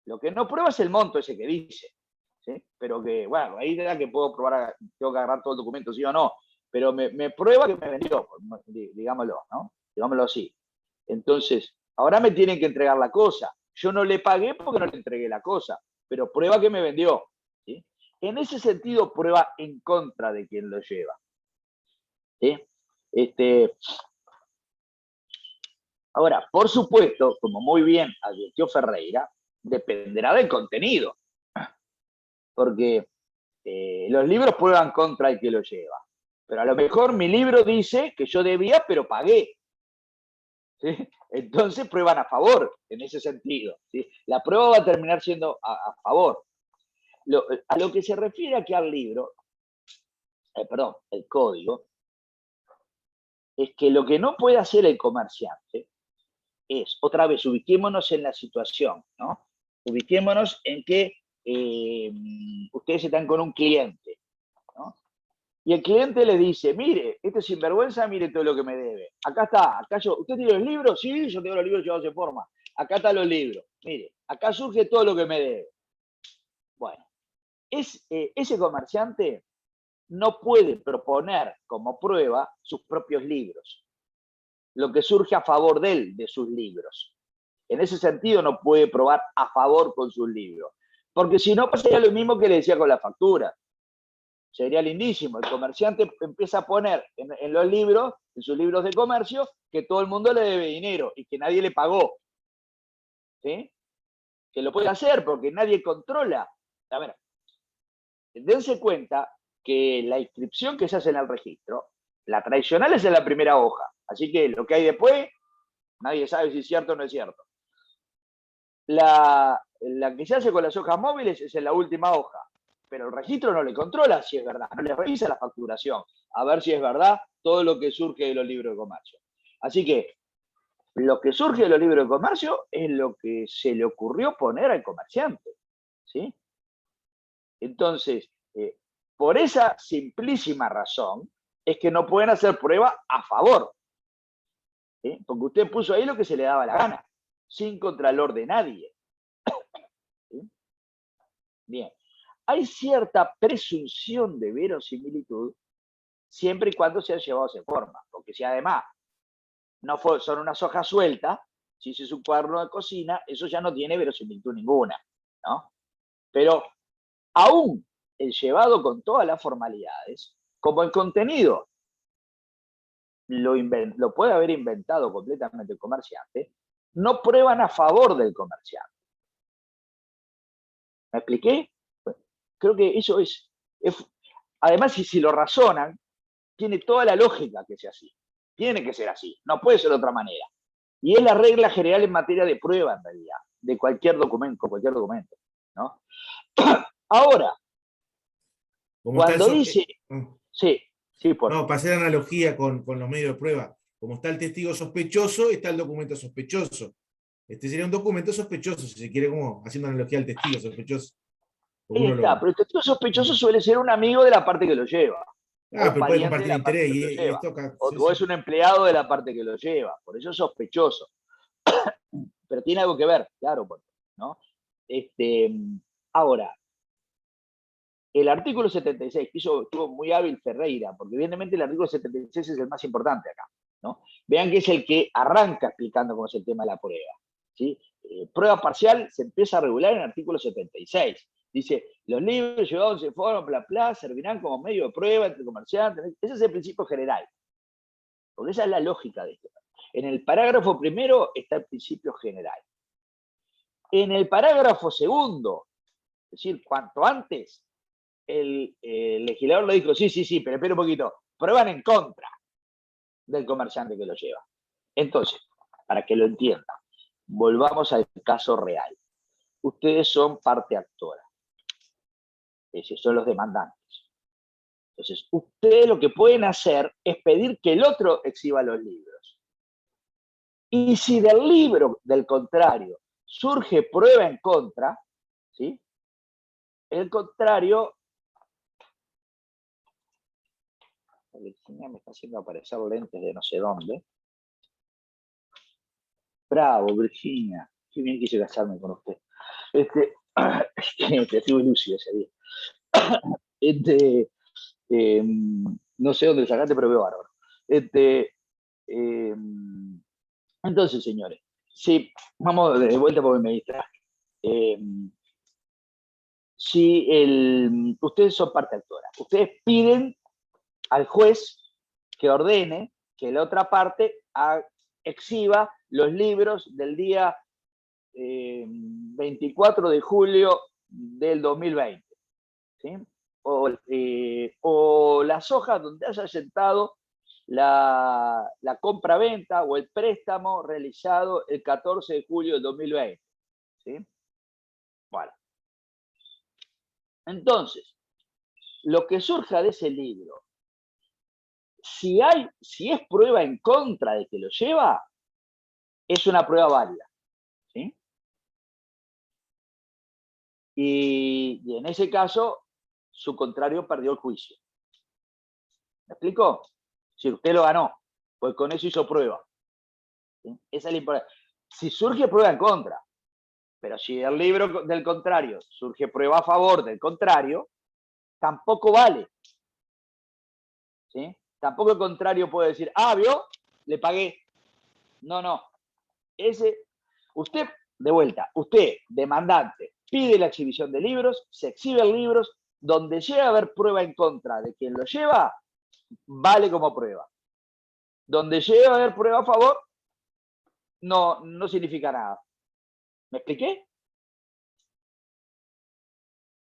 Lo que no prueba es el monto ese que dice. ¿Sí? Pero que, bueno, ahí da que puedo probar, tengo que agarrar todo el documento, sí o no, pero me prueba que me vendió, digámoslo, ¿no? Digámoslo así. Entonces, ahora me tienen que entregar la cosa. Yo no le pagué porque no le entregué la cosa, pero prueba que me vendió. ¿Sí? En ese sentido, prueba en contra de quien lo lleva. ¿Sí? Ahora, por supuesto, como muy bien advirtió Ferreira, dependerá del contenido. Porque los libros prueban contra el que lo lleva. Pero a lo mejor mi libro dice que yo debía, pero pagué. ¿Sí? Entonces prueban a favor, en ese sentido. ¿Sí? La prueba va a terminar siendo a favor. A lo que se refiere aquí al libro, perdón, el código, es que lo que no puede hacer el comerciante es, otra vez, ubiquémonos en la situación, ¿no? Ubiquémonos en que ustedes están con un cliente, ¿no? Y el cliente le dice, mire, este sinvergüenza, mire todo lo que me debe. Acá está, ¿usted tiene los libros? Sí, yo tengo los libros llevados en forma. Acá están los libros. Mire, acá surge todo lo que me debe. Bueno, ese comerciante no puede proponer como prueba sus propios libros, lo que surge a favor de él, de sus libros. En ese sentido no puede probar a favor con sus libros, porque si no pasaría lo mismo que le decía con la factura. Sería lindísimo. El comerciante empieza a poner en los libros, en sus libros de comercio, que todo el mundo le debe dinero y que nadie le pagó. ¿Sí? Que lo puede hacer porque nadie controla. A ver, dense cuenta que la inscripción que se hace en el registro, la tradicional es en la primera hoja. Así que lo que hay después, nadie sabe si es cierto o no es cierto. La que se hace con las hojas móviles es en la última hoja. Pero el registro no le controla si es verdad, no le revisa la facturación, a ver si es verdad todo lo que surge de los libros de comercio. Así que lo que surge de los libros de comercio es lo que se le ocurrió poner al comerciante. ¿Sí? Entonces, por esa simplísima razón, es que no pueden hacer prueba a favor. ¿Sí? Porque usted puso ahí lo que se le daba la gana, sin contralor de nadie. ¿Sí? Bien. Hay cierta presunción de verosimilitud siempre y cuando sean llevados en forma. Porque si además son unas hojas sueltas, si es un cuaderno de cocina, eso ya no tiene verosimilitud ninguna, ¿no? Pero aún el llevado con todas las formalidades, como el contenido lo puede haber inventado completamente el comerciante, no prueban a favor del comerciante. ¿Me expliqué? Creo que eso es además, si lo razonan, tiene toda la lógica que sea así. Tiene que ser así, no puede ser de otra manera. Y es la regla general en materia de prueba, en realidad, de cualquier documento, ¿no? Ahora, Como está cuando dice... Sí, por No, para hacer analogía con los medios de prueba. Como está el testigo sospechoso, está el documento sospechoso. Este sería un documento sospechoso, si se quiere, como haciendo analogía al testigo sospechoso. Ahí está, pero el testigo sospechoso suele ser un amigo de la parte que lo lleva. Pero puede compartir interés y esto acá. O es un empleado de la parte que lo lleva, por eso es sospechoso. Pero tiene algo que ver, claro, ¿no? Ahora, el artículo 76, que estuvo muy hábil Ferreira, porque evidentemente el artículo 76 es el más importante acá, ¿no? Vean que es el que arranca explicando cómo es el tema de la prueba, ¿sí? Prueba parcial se empieza a regular en el artículo 76. Dice, los libros llevados en forma, bla, bla, servirán como medio de prueba entre comerciantes. Ese es el principio general, porque esa es la lógica de esto. En el parágrafo primero está el principio general. En el parágrafo segundo, es decir, cuanto antes, el legislador le dijo, sí, pero espera un poquito, prueban en contra del comerciante que lo lleva. Entonces, para que lo entiendan, volvamos al caso real. Ustedes son parte actora. Es decir, son los demandantes. Entonces, ustedes lo que pueden hacer es pedir que el otro exhiba los libros. Y si del libro, del contrario, surge prueba en contra, ¿sí? El contrario... Virginia me está haciendo aparecer lentes de no sé dónde. Bravo, Virginia. Qué bien quise casarme con usted. Estuve lúcido ese día. No sé dónde sacaste, pero veo bárbaro. Entonces, señores, sí, vamos de vuelta porque me distraje. Si ustedes son parte actora, ustedes piden al juez que ordene que la otra parte exhiba los libros del día 24 de julio del 2020, ¿sí? O las hojas donde haya sentado la compra-venta o el préstamo realizado el 14 de julio del 2020. ¿Sí? Bueno. Entonces, lo que surja de ese libro, si es prueba en contra de que lo lleva, es una prueba válida. ¿Sí? Y en ese caso, su contrario perdió el juicio. ¿Me explico? Si usted lo ganó, pues con eso hizo prueba. ¿Sí? Esa es la importancia. Si surge prueba en contra, pero si del libro del contrario surge prueba a favor del contrario, tampoco vale. ¿Sí? Tampoco el contrario puede decir, ¿vio? Le pagué. No. Usted, de vuelta, usted, demandante, pide la exhibición de libros, se exhiben libros, donde llega a haber prueba en contra de quien lo lleva, vale como prueba. Donde llega a haber prueba a favor, no significa nada. ¿Me expliqué?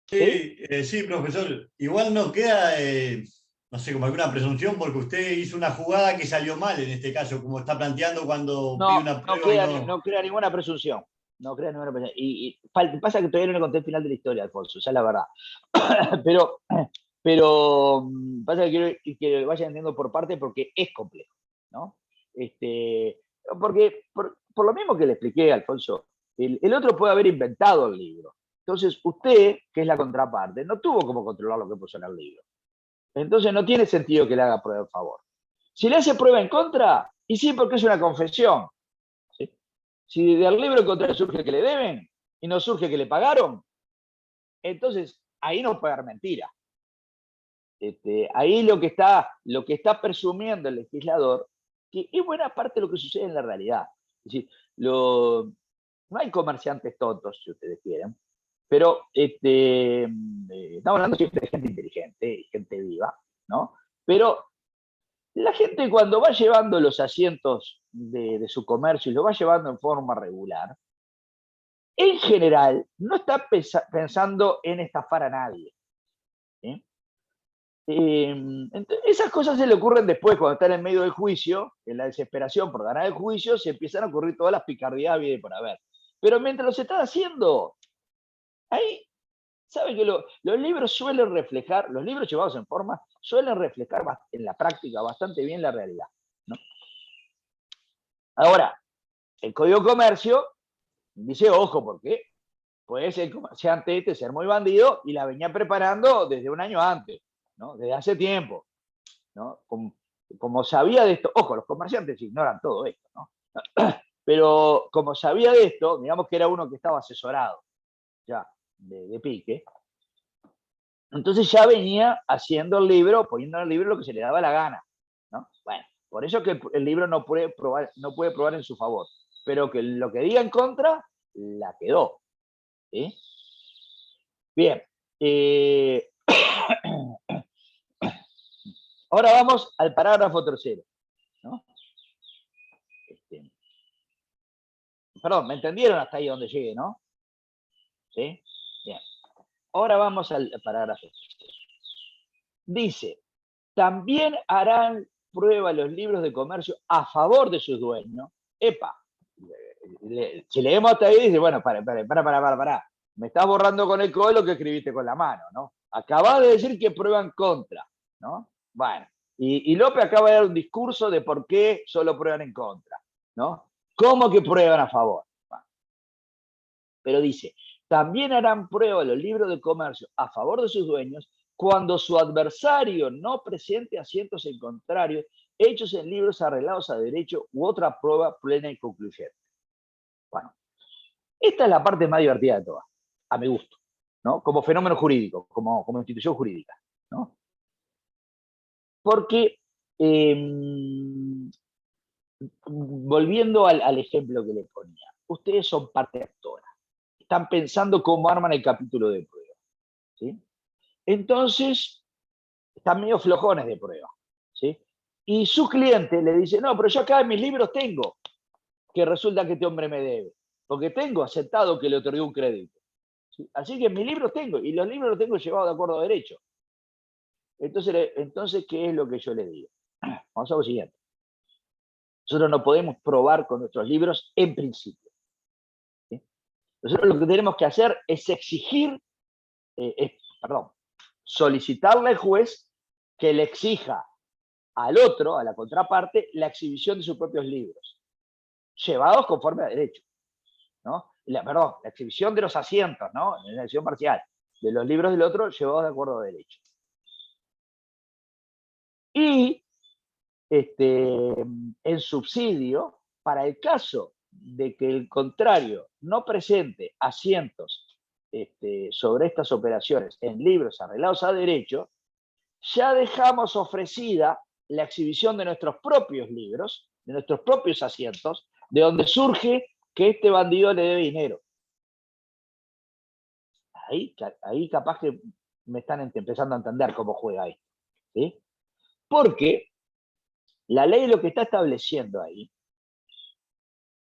Sí, profesor. Igual no queda, no sé, como alguna presunción, porque usted hizo una jugada que salió mal en este caso, como está planteando cuando pide una prueba. No crea ninguna presunción. No crea ninguna presunción. Y pasa que todavía no le conté el final de la historia, Alfonso, esa es la verdad. pero pasa que quiero que lo vayan entendiendo por parte porque es complejo, ¿no? Porque por lo mismo que le expliqué, Alfonso, el otro puede haber inventado el libro. Entonces, usted, que es la contraparte, no tuvo cómo controlar lo que puso en el libro. Entonces, no tiene sentido que le haga prueba a favor. Si le hace prueba en contra, y sí, porque es una confesión. ¿Sí? Si del libro en contra surge que le deben y no surge que le pagaron, entonces ahí no puede haber mentira. Ahí lo que está presumiendo el legislador, que es buena parte de lo que sucede en la realidad. Es decir, no hay comerciantes tontos, si ustedes quieren, pero estamos hablando siempre de gente inteligente, gente viva, ¿no? Pero la gente cuando va llevando los asientos de su comercio y lo va llevando en forma regular, en general no está pensando en estafar a nadie. ¿Sí? Esas cosas se le ocurren después, cuando están en medio del juicio, en la desesperación por ganar el juicio, se empiezan a ocurrir todas las picardías bien por haber. Pero mientras los están haciendo, ahí, ¿saben que los libros suelen reflejar, los libros llevados en forma, suelen reflejar en la práctica bastante bien la realidad, ¿no? Ahora, el Código de Comercio dice, ojo, porque puede ser el comerciante ser muy bandido y la venía preparando desde un año antes, ¿no? Desde hace tiempo, ¿no? Como sabía de esto, ojo, los comerciantes ignoran todo esto, ¿no? Pero como sabía de esto, digamos que era uno que estaba asesorado ya de pique, entonces ya venía haciendo el libro, poniendo en el libro lo que se le daba la gana, ¿no? Bueno, por eso que el libro no puede probar en su favor, pero que lo que diga en contra, la quedó. ¿Sí? Bien. Ahora vamos al parágrafo tercero, ¿no? Perdón, ¿me entendieron hasta ahí donde llegue, no? ¿Sí? Bien. Ahora vamos al parágrafo tercero. Dice, también harán prueba los libros de comercio a favor de sus dueños. ¡Epa! Si leemos hasta ahí, dice, bueno, para. Me estás borrando con el codo lo que escribiste con la mano, ¿no? Acabas de decir que prueban contra, ¿no? Bueno, y López acaba de dar un discurso de por qué solo prueban en contra, ¿no? ¿Cómo que prueban a favor? Bueno, pero dice, también harán prueba los libros de comercio a favor de sus dueños cuando su adversario no presente asientos en contrario, hechos en libros arreglados a derecho u otra prueba plena y concluyente. Bueno, esta es la parte más divertida de todas, a mi gusto, ¿no? Como fenómeno jurídico, como institución jurídica, ¿no? Porque, volviendo al ejemplo que le ponía, ustedes son parte actora, están pensando cómo arman el capítulo de prueba, ¿sí? Entonces, están medio flojones de prueba, ¿sí? Y su cliente le dice, no, pero yo acá en mis libros tengo que resulta que este hombre me debe, porque tengo aceptado que le otorgué un crédito, ¿sí? Así que en mis libros tengo, y los libros los tengo llevados de acuerdo a derecho. Entonces, ¿qué es lo que yo le digo? Vamos a lo siguiente. Nosotros no podemos probar con nuestros libros en principio, ¿sí? Nosotros lo que tenemos que hacer es exigir, solicitarle al juez que le exija al otro, a la contraparte, la exhibición de sus propios libros, llevados conforme a derecho, ¿no? La exhibición de los asientos, ¿no? En la exhibición parcial, de los libros del otro, llevados de acuerdo a derecho. Y en subsidio, para el caso de que el contrario no presente asientos sobre estas operaciones en libros arreglados a derecho, ya dejamos ofrecida la exhibición de nuestros propios libros, de nuestros propios asientos, de donde surge que este bandido le debe dinero. Ahí capaz que me están empezando a entender cómo juega esto, ¿sí? Porque la ley lo que está estableciendo ahí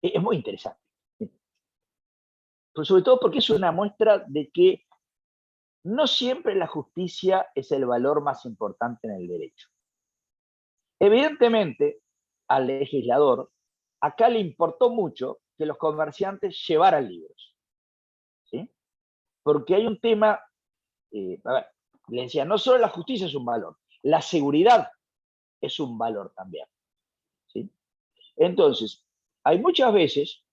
es muy interesante. Pero sobre todo porque es una muestra de que no siempre la justicia es el valor más importante en el derecho. Evidentemente, al legislador, acá le importó mucho que los comerciantes llevaran libros, ¿sí? Porque hay un tema, a ver, le decía, no solo la justicia es un valor, la seguridad es un valor también, ¿sí? Entonces, hay muchas veces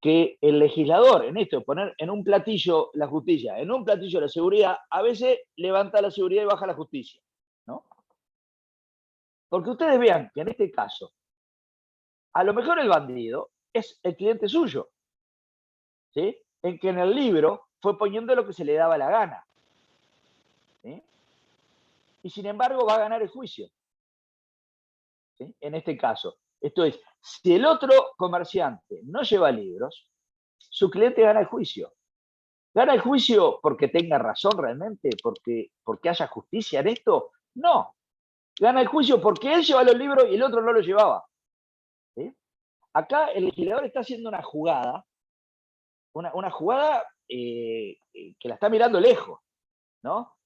que el legislador, en esto, poner en un platillo la justicia, en un platillo la seguridad, a veces levanta la seguridad y baja la justicia, ¿no? Porque ustedes vean que en este caso, a lo mejor el bandido es el cliente suyo, ¿sí? En que en el libro fue poniendo lo que se le daba la gana, ¿sí? Y sin embargo va a ganar el juicio, ¿sí? En este caso. Esto es, si el otro comerciante no lleva libros, su cliente gana el juicio. ¿Gana el juicio porque tenga razón realmente? ¿Porque haya justicia en esto? No. Gana el juicio porque él lleva los libros y el otro no los llevaba, ¿sí? Acá el legislador está haciendo una jugada, una jugada que la está mirando lejos, ¿no?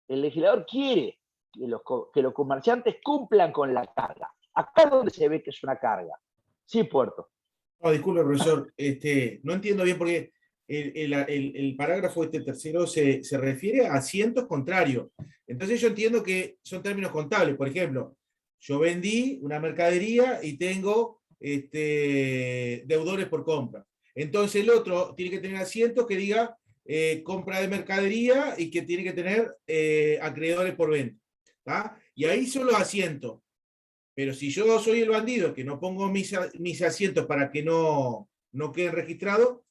El legislador quiere que los comerciantes cumplan con la carga. Acá es donde se ve que es una carga. Sí, Puerto. No, disculpe, profesor, no entiendo bien porque el parágrafo tercero se refiere a asientos contrarios. Entonces yo entiendo que son términos contables. Por ejemplo, yo vendí una mercadería y tengo deudores por compra. Entonces el otro tiene que tener asientos que diga compra de mercadería y que tiene que tener acreedores por venta, ¿tá? Y ahí son los asientos. Pero si yo soy el bandido que no pongo mis asientos para que no queden registrados,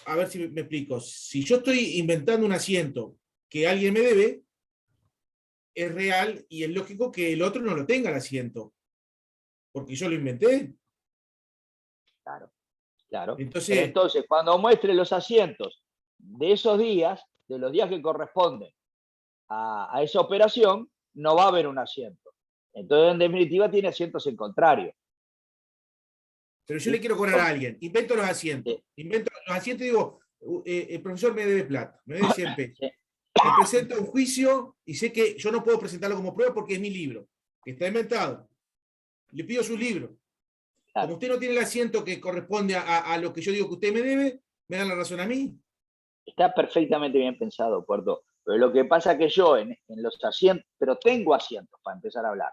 a ver si me explico. Si yo estoy inventando un asiento que alguien me debe, es real y es lógico que el otro no lo tenga el asiento, porque yo lo inventé. Claro, claro. Entonces, cuando muestre los asientos de esos días, de los días que corresponden a esa operación, no va a haber un asiento. Entonces, en definitiva, tiene asientos en contrario. pero yo le quiero cobrar a alguien, invento los asientos. Invento los asientos y digo, el profesor me debe plata, me debe 100 pesos. Sí. Me presento a un juicio y sé que yo no puedo presentarlo como prueba porque es mi libro, que está inventado. Le pido sus libros. Claro. Como usted no tiene el asiento que corresponde a lo que yo digo que usted me debe, me dan la razón a mí. Está perfectamente bien pensado, Puerto. Pero lo que pasa es que yo en los asientos, pero tengo asientos para empezar a hablar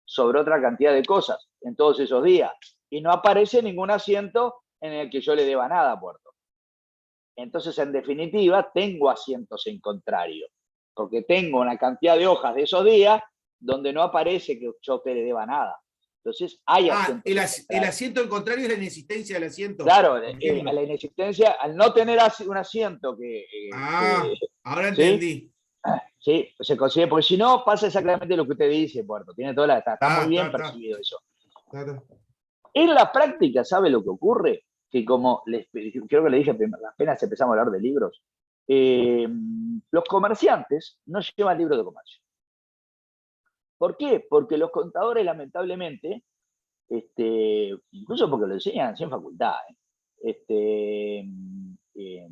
sobre otra cantidad de cosas en todos esos días. Y no aparece ningún asiento en el que yo le deba nada a Puerto. Entonces, en definitiva, tengo asientos en contrario, porque tengo una cantidad de hojas de esos días donde no aparece que yo te le deba nada. Entonces, hay asientos. El asiento en contrario es la inexistencia del asiento. Claro, a la inexistencia, al no tener un asiento ahora ¿sí? entendí. Sí, se consigue, porque si no, pasa exactamente lo que usted dice, Puerto. Tiene toda está muy bien percibido eso. En la práctica, ¿sabe lo que ocurre? Que como creo que le dije apenas empezamos a hablar de libros, los comerciantes no llevan libros de comercio. ¿Por qué? Porque los contadores, lamentablemente, incluso porque lo enseñan en facultad, de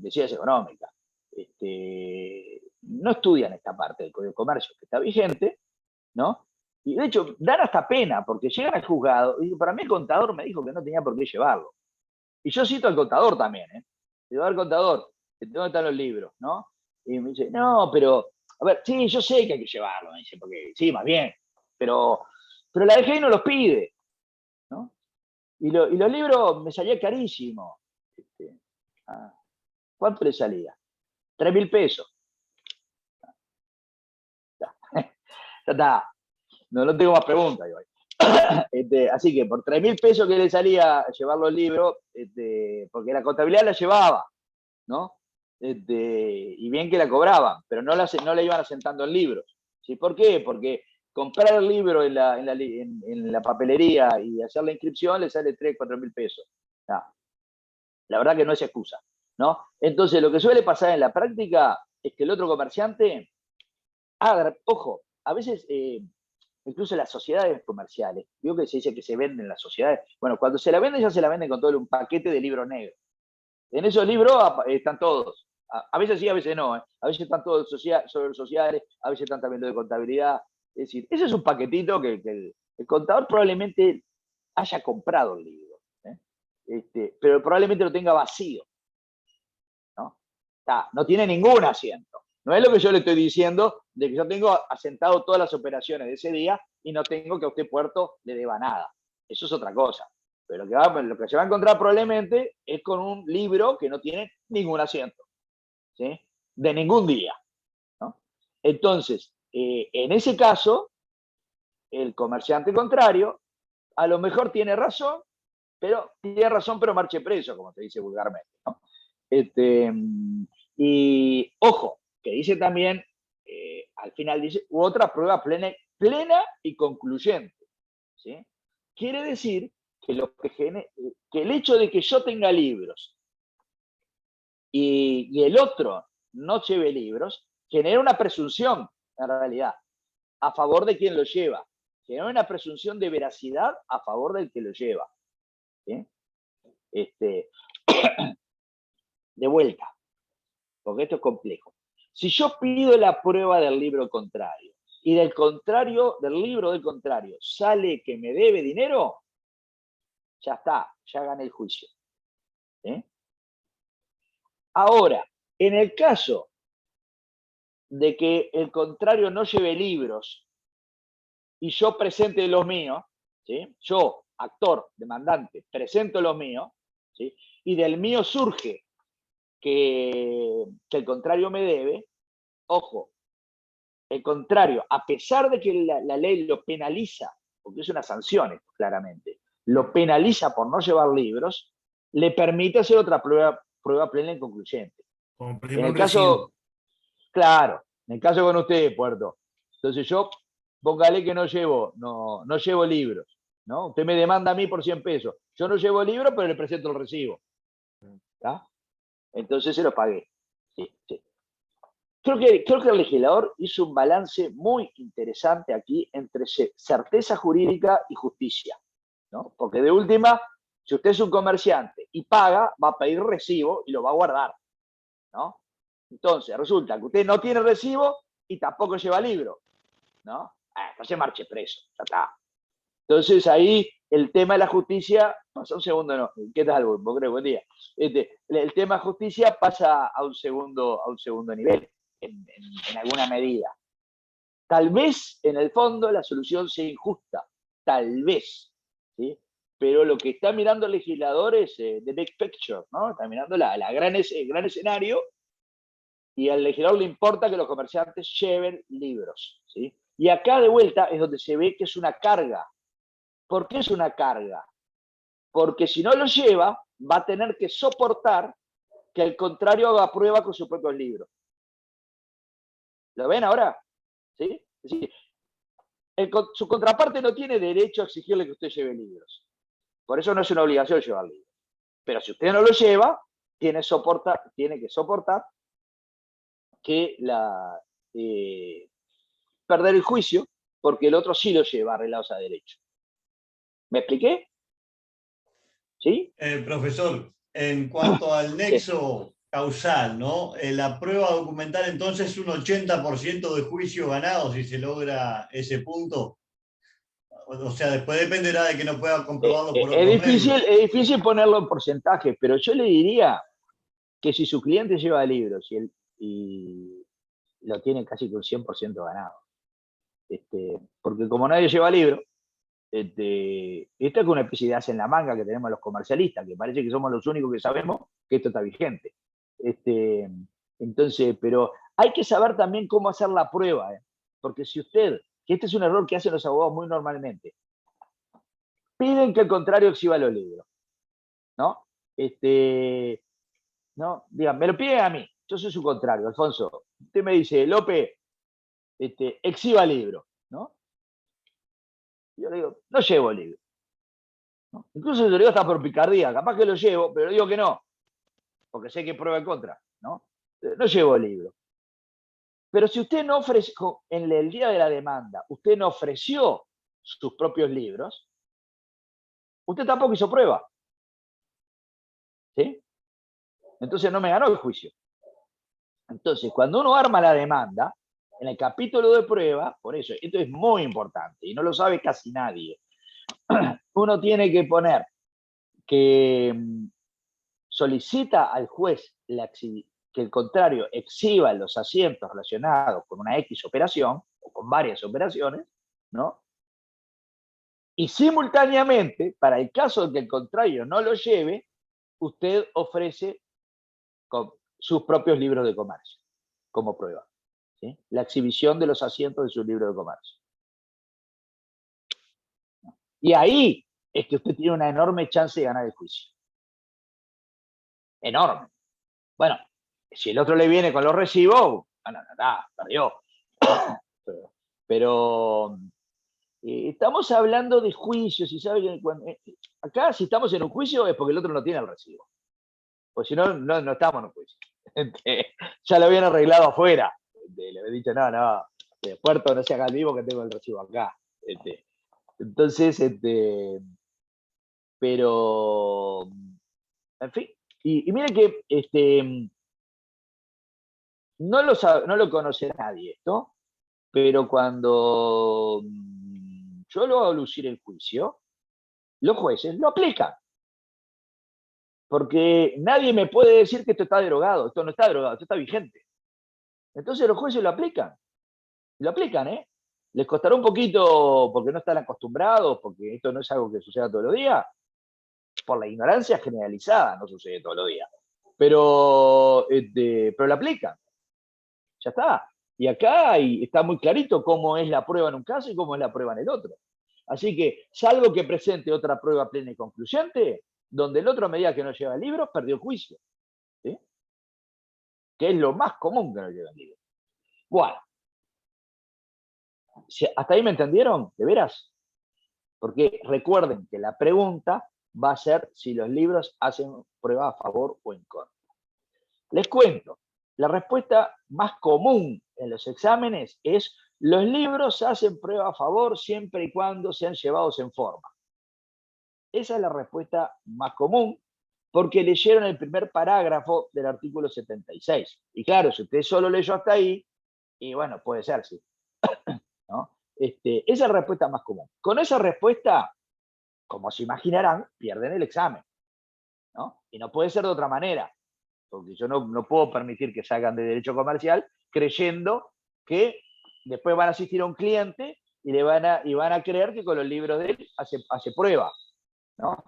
ciencias económicas, no estudian esta parte del Código de Comercio que está vigente, ¿no? Y de hecho, dan hasta pena, porque llegan al juzgado, y para mí el contador me dijo que no tenía por qué llevarlo. Y yo cito al contador también, Digo, a ver, contador, ¿dónde están los libros? ¿No? Y me dice, no, pero, a ver, sí, yo sé que hay que llevarlo, me dice, porque sí, más bien, pero la DGI no los pide, ¿no? Y los libros me salía carísimo. ¿Cuánto le salía? 3.000 pesos. Ya está. No tengo más preguntas. Así que por 3.000 pesos que le salía llevar los libros, porque la contabilidad la llevaba, ¿no? Y bien que la cobraban, pero no la iban asentando en libros. ¿Sí? ¿Por qué? Porque comprar el libro en la papelería y hacer la inscripción le sale 3.000, 4.000 pesos. No. La verdad que no es excusa, ¿no? Entonces, lo que suele pasar en la práctica es que el otro comerciante, ojo, a veces, incluso las sociedades comerciales, digo que se dice que se venden las sociedades, bueno, cuando se la venden ya se la venden con todo un paquete de libros negros. En esos libros están todos. A veces sí, a veces no. A veces están todos sobre los sociales, a veces están también los de contabilidad. Es decir, ese es un paquetito que el contador probablemente haya comprado el libro, pero probablemente lo tenga vacío. ¿No? No tiene ningún asiento. No es lo que yo le estoy diciendo de que yo tengo asentado todas las operaciones de ese día y no tengo que a usted Puerto le deba nada. Eso es otra cosa. Pero lo que se va a encontrar probablemente es con un libro que no tiene ningún asiento, ¿sí? De ningún día, ¿no? Entonces, en ese caso, el comerciante contrario a lo mejor tiene razón, pero marche preso, como se dice vulgarmente, ¿no? Y ojo, que dice también, al final dice, u otra prueba plena y concluyente, ¿sí? Quiere decir que el hecho de que yo tenga libros y el otro no lleve libros, genera una presunción, en realidad, a favor de quien lo lleva. Genera una presunción de veracidad a favor del que lo lleva, ¿sí? De vuelta, porque esto es complejo. Si yo pido la prueba del libro contrario y del libro del contrario sale que me debe dinero, ya está, ya gané el juicio. ¿Sí? Ahora, en el caso de que el contrario no lleve libros y yo presente los míos, ¿sí? Yo, actor, demandante, presento los míos, ¿sí? Y del mío surge que el contrario me debe, ojo, el contrario, a pesar de que la ley lo penaliza, porque es una sanción, claramente, lo penaliza por no llevar libros, le permite hacer otra prueba plena y concluyente. En el caso, claro, en el caso con usted, Puerto, entonces yo, póngale que no llevo libros, ¿no? Usted me demanda a mí por 100 pesos. Yo no llevo libros, pero le presento el recibo. ¿Está? Entonces se lo pagué. Sí, sí. Creo que el legislador hizo un balance muy interesante aquí entre certeza jurídica y justicia, ¿no? Porque de última, si usted es un comerciante y paga, va a pedir recibo y lo va a guardar, ¿no? Entonces, resulta que usted no tiene recibo y tampoco lleva libro, ¿no? Entonces marche preso, ya está. Entonces ahí el tema de la justicia pasa a un segundo, no. ¿Qué tal, vos crees? Buen día. El tema de justicia pasa a un segundo nivel, en alguna medida. Tal vez, en el fondo, la solución sea injusta, tal vez, ¿sí? Pero lo que está mirando el legislador es the big picture, ¿no? Está mirando el gran escenario, y al legislador le importa que los comerciantes lleven libros, ¿sí? Y acá, de vuelta, es donde se ve que es una carga. ¿Por qué es una carga? Porque si no lo lleva, va a tener que soportar que el contrario haga prueba con sus propios libros. ¿Lo ven ahora? ¿Sí? Es decir, su contraparte no tiene derecho a exigirle que usted lleve libros. Por eso no es una obligación llevar libros. Pero si usted no lo lleva, tiene que soportar que perder el juicio, porque el otro sí lo lleva arreglados a derecho. ¿Me expliqué? ¿Sí? Profesor, en cuanto al nexo causal, ¿no? La prueba documental entonces es un 80% de juicio ganado si se logra ese punto. O sea, después dependerá de que no pueda comprobarlo por otros medios. Es difícil ponerlo en porcentaje, pero yo le diría que si su cliente lleva libros y lo tiene casi con 100% ganado. Porque como nadie lleva libros, esto es una especie de as en la manga que tenemos los comercialistas, que parece que somos los únicos que sabemos que esto está vigente. Entonces, pero hay que saber también cómo hacer la prueba, porque si usted, que este es un error que hacen los abogados muy normalmente, piden que el contrario exhiba los libros, ¿no? ¿No? Digan, me lo piden a mí, yo soy su contrario, Alfonso. Usted me dice, López, exhiba el libro, ¿no? Yo le digo, no llevo el libro, ¿no? Incluso yo le digo hasta por picardía, capaz que lo llevo, pero digo que no, porque sé que prueba en contra, ¿no? No llevo el libro. Pero si usted no ofreció, en el día de la demanda, usted no ofreció sus propios libros, usted tampoco hizo prueba, ¿sí? Entonces no me ganó el juicio. Entonces, cuando uno arma la demanda, en el capítulo de prueba, por eso, esto es muy importante y no lo sabe casi nadie, uno tiene que poner que solicita al juez que el contrario exhiba los asientos relacionados con una X operación o con varias operaciones, ¿no? Y simultáneamente, para el caso de que el contrario no lo lleve, usted ofrece sus propios libros de comercio como prueba, ¿sí? La exhibición de los asientos de sus libros de comercio. Y ahí es que usted tiene una enorme chance de ganar el juicio. Enorme. Bueno, si el otro le viene con los recibos, perdió. Pero estamos hablando de juicios, y sabe que acá si estamos en un juicio es porque el otro no tiene el recibo. Pues si no, no estamos en un juicio. Ya lo habían arreglado afuera. Le habían dicho, no, de puerto no se haga el vivo que tengo el recibo acá. Entonces, pero, en fin, y mire que no lo conoce nadie esto, pero cuando yo lo hago lucir el juicio, los jueces lo aplican. Porque nadie me puede decir que esto está derogado, esto no está derogado, esto está vigente. Entonces los jueces lo aplican, ¿eh? Les costará un poquito porque no están acostumbrados, porque esto no es algo que suceda todos los días. Por la ignorancia generalizada, no sucede todos los días. Pero lo aplican. Ya está. Y acá está muy clarito cómo es la prueba en un caso y cómo es la prueba en el otro. Así que, salvo que presente otra prueba plena y concluyente, donde el otro, a medida que no lleva el libro, perdió el juicio. ¿Sí? Que es lo más común que no lleva el libro. Bueno. ¿Hasta ahí me entendieron? ¿De veras? Porque recuerden que la pregunta va a ser si los libros hacen prueba a favor o en contra. Les cuento, la respuesta más común en los exámenes es: los libros hacen prueba a favor siempre y cuando sean llevados en forma. Esa es la respuesta más común, porque leyeron el primer parágrafo del artículo 76. Y claro, si usted solo leyó hasta ahí, y bueno, puede ser, sí. ¿No? Esa es la respuesta más común. Con esa respuesta, como se imaginarán, pierden el examen, ¿no? Y no puede ser de otra manera, porque yo no puedo permitir que salgan de Derecho Comercial creyendo que después van a asistir a un cliente y van a creer que con los libros de él hace prueba, ¿no?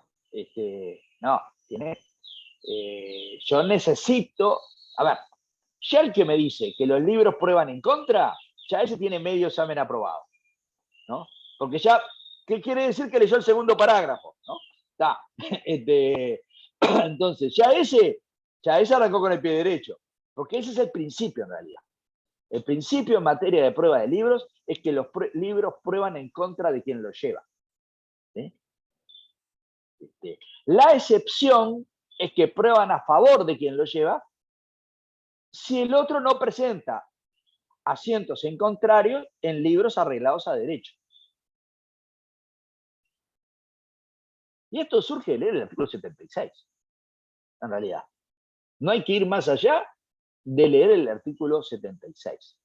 No, yo necesito, a ver, ya el que me dice que los libros prueban en contra, ya ese tiene medio examen aprobado, ¿no? Porque ya, ¿qué quiere decir que leyó el segundo parágrafo? ¿No? Está. Entonces, ya ese arrancó con el pie derecho, porque ese es el principio en realidad. El principio en materia de prueba de libros es que los libros prueban en contra de quien los lleva. ¿Sí? La excepción es que prueban a favor de quien lo lleva si el otro no presenta asientos en contrario en libros arreglados a derecho. Y esto surge de leer el artículo 76, en realidad. No hay que ir más allá de leer el artículo 76.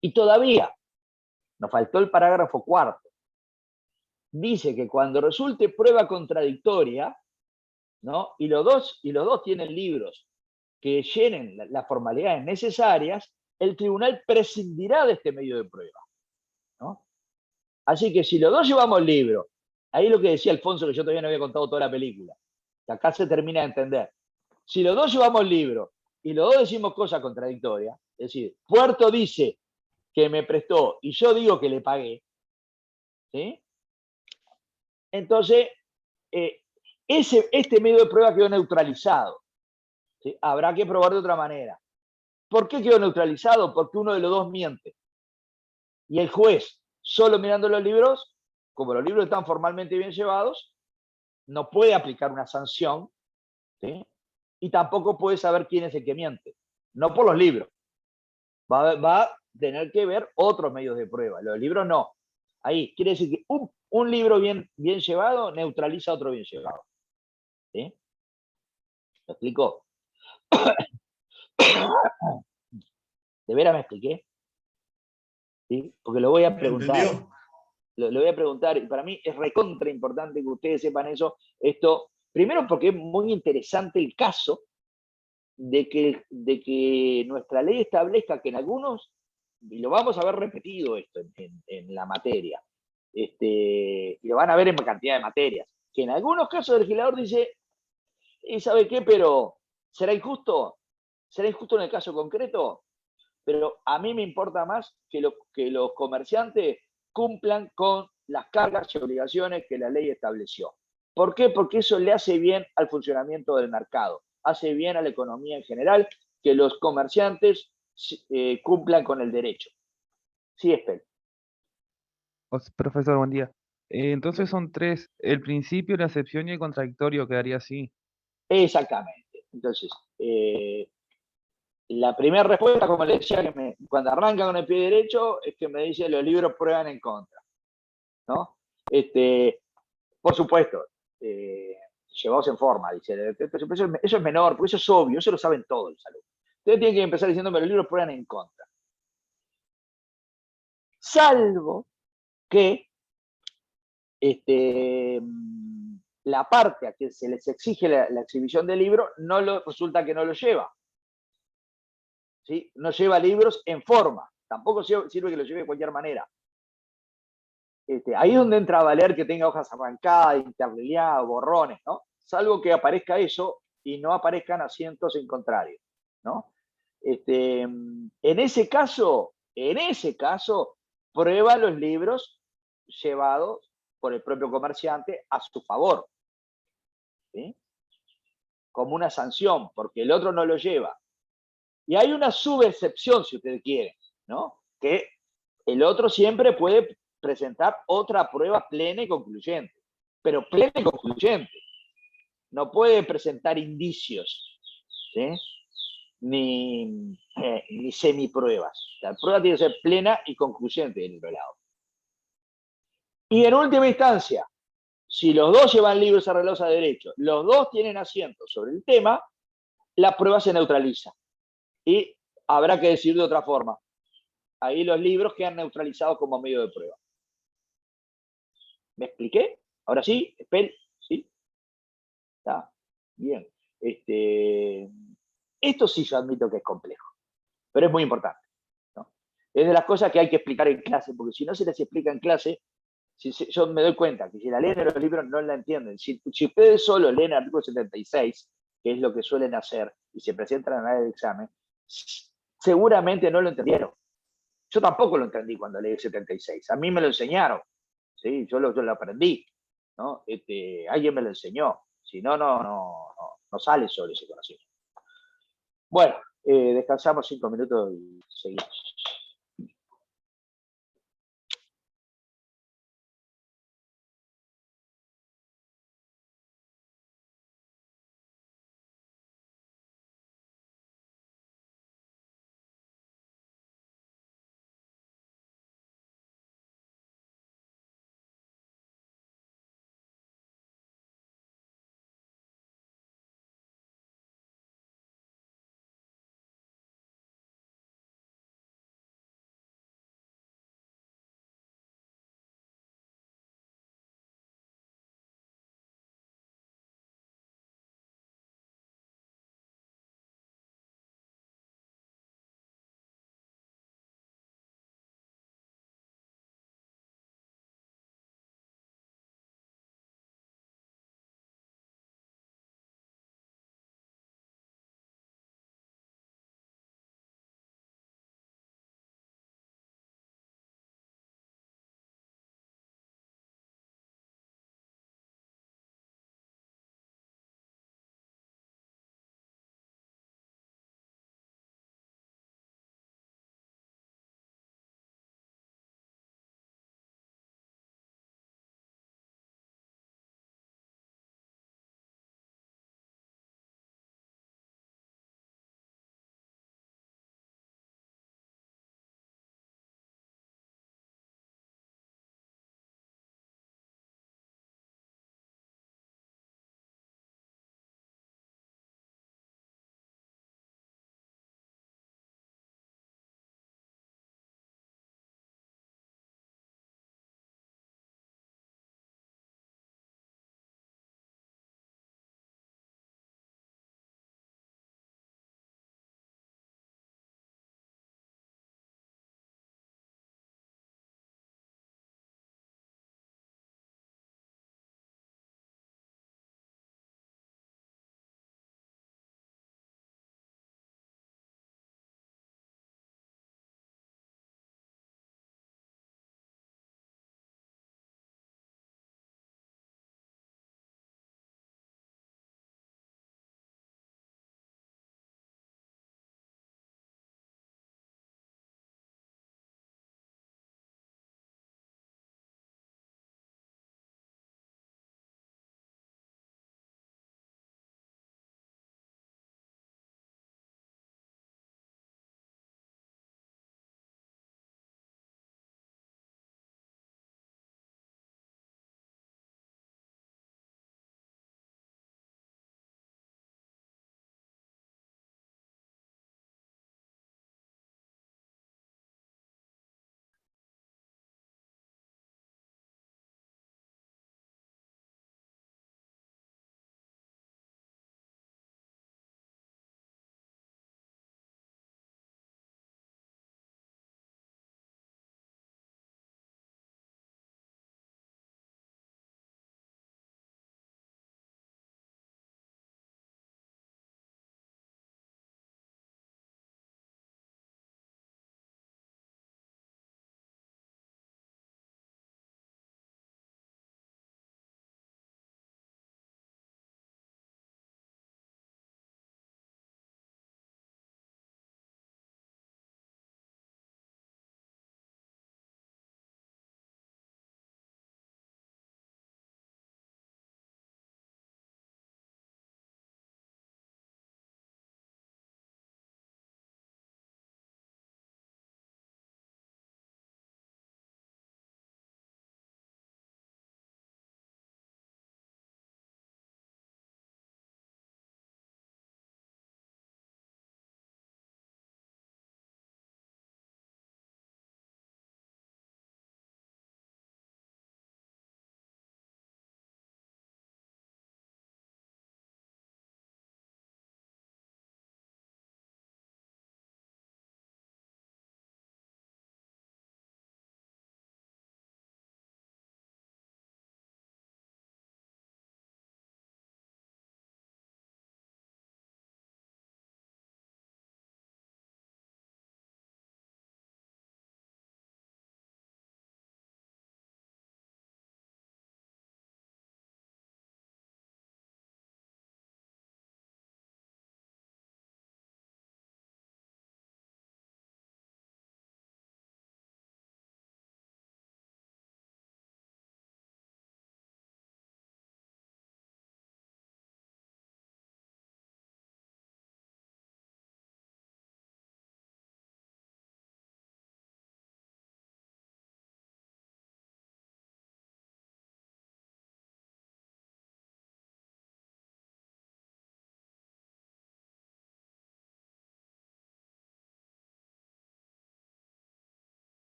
Y todavía nos faltó el parágrafo cuarto. Dice que cuando resulte prueba contradictoria, ¿no? y los dos tienen libros que llenen las formalidades necesarias, el tribunal prescindirá de este medio de prueba, ¿no? Así que si los dos llevamos libros, ahí lo que decía Alfonso, que yo todavía no había contado toda la película, que acá se termina de entender. Si los dos llevamos libros y los dos decimos cosas contradictorias, es decir, Puerto dice que me prestó y yo digo que le pagué, ¿sí? Entonces, este medio de prueba quedó neutralizado, ¿sí? Habrá que probar de otra manera. ¿Por qué quedó neutralizado? Porque uno de los dos miente. Y el juez, solo mirando los libros, como los libros están formalmente bien llevados, no puede aplicar una sanción, ¿sí? Y tampoco puede saber quién es el que miente. No por los libros. Va a tener que ver otros medios de prueba. Los libros no. Ahí quiere decir que un libro bien llevado neutraliza a otro bien llevado. ¿Sí? ¿Lo explico? ¿De veras me expliqué? ¿Sí? Porque lo voy a preguntar. ¿Entendió? Lo voy a preguntar, y para mí es recontra importante que ustedes sepan eso. Esto, primero porque es muy interesante el caso de que nuestra ley establezca que en algunos, y lo vamos a ver repetido esto en la materia, y lo van a ver en cantidad de materias, que en algunos casos el legislador dice, ¿y sabe qué? Pero, ¿será injusto? ¿Será injusto en el caso concreto? Pero a mí me importa más que los comerciantes cumplan con las cargas y obligaciones que la ley estableció. ¿Por qué? Porque eso le hace bien al funcionamiento del mercado, hace bien a la economía en general, que los comerciantes cumplan con el derecho. Sí, Estel. Profesor, buen día. Entonces son tres, el principio, la excepción y el contradictorio, quedaría así. Exactamente. Entonces, la primera respuesta, como le decía, cuando arranca con el pie derecho, es que me dice los libros prueban en contra, ¿no? Por supuesto, llevados en forma, dice, eso es menor, porque eso es obvio, eso lo saben todos los alumnos. Ustedes tienen que empezar diciéndome los libros prueban en contra. Salvo que la parte a que se les exige la exhibición del libro resulta que no lo lleva. ¿Sí? No lleva libros en forma, tampoco sirve que lo lleve de cualquier manera. Ahí es donde entra a valer que tenga hojas arrancadas, interlineadas, borrones, ¿no? Salvo que aparezca eso y no aparezcan asientos en contrario, ¿no? En ese caso, prueba los libros llevados por el propio comerciante a su favor, ¿sí? Como una sanción, porque el otro no lo lleva. Y hay una subexcepción, si ustedes quieren, ¿no? Que el otro siempre puede presentar otra prueba plena y concluyente, pero plena y concluyente. No puede presentar indicios, ¿sí? ni semipruebas. La prueba tiene que ser plena y concluyente del otro lado. Y en última instancia, si los dos llevan libros arreglados a derecho, los dos tienen asientos sobre el tema, la prueba se neutraliza. Y habrá que decir de otra forma. Ahí los libros quedan neutralizados como medio de prueba. ¿Me expliqué? Ahora sí, esperen, sí, está bien. Esto sí yo admito que es complejo, pero es muy importante, ¿no? Es de las cosas que hay que explicar en clase, porque si no se les explica en clase, yo me doy cuenta que si la leen en los libros no la entienden. Si ustedes solo leen el artículo 76, que es lo que suelen hacer, y se presentan a la del examen, seguramente no lo entendieron. Yo tampoco lo entendí cuando leí el 76. A mí me lo enseñaron, ¿sí? Yo lo aprendí, ¿no? Alguien me lo enseñó. Si no, no sale sobre ese conocimiento. Bueno, descansamos 5 minutos y seguimos.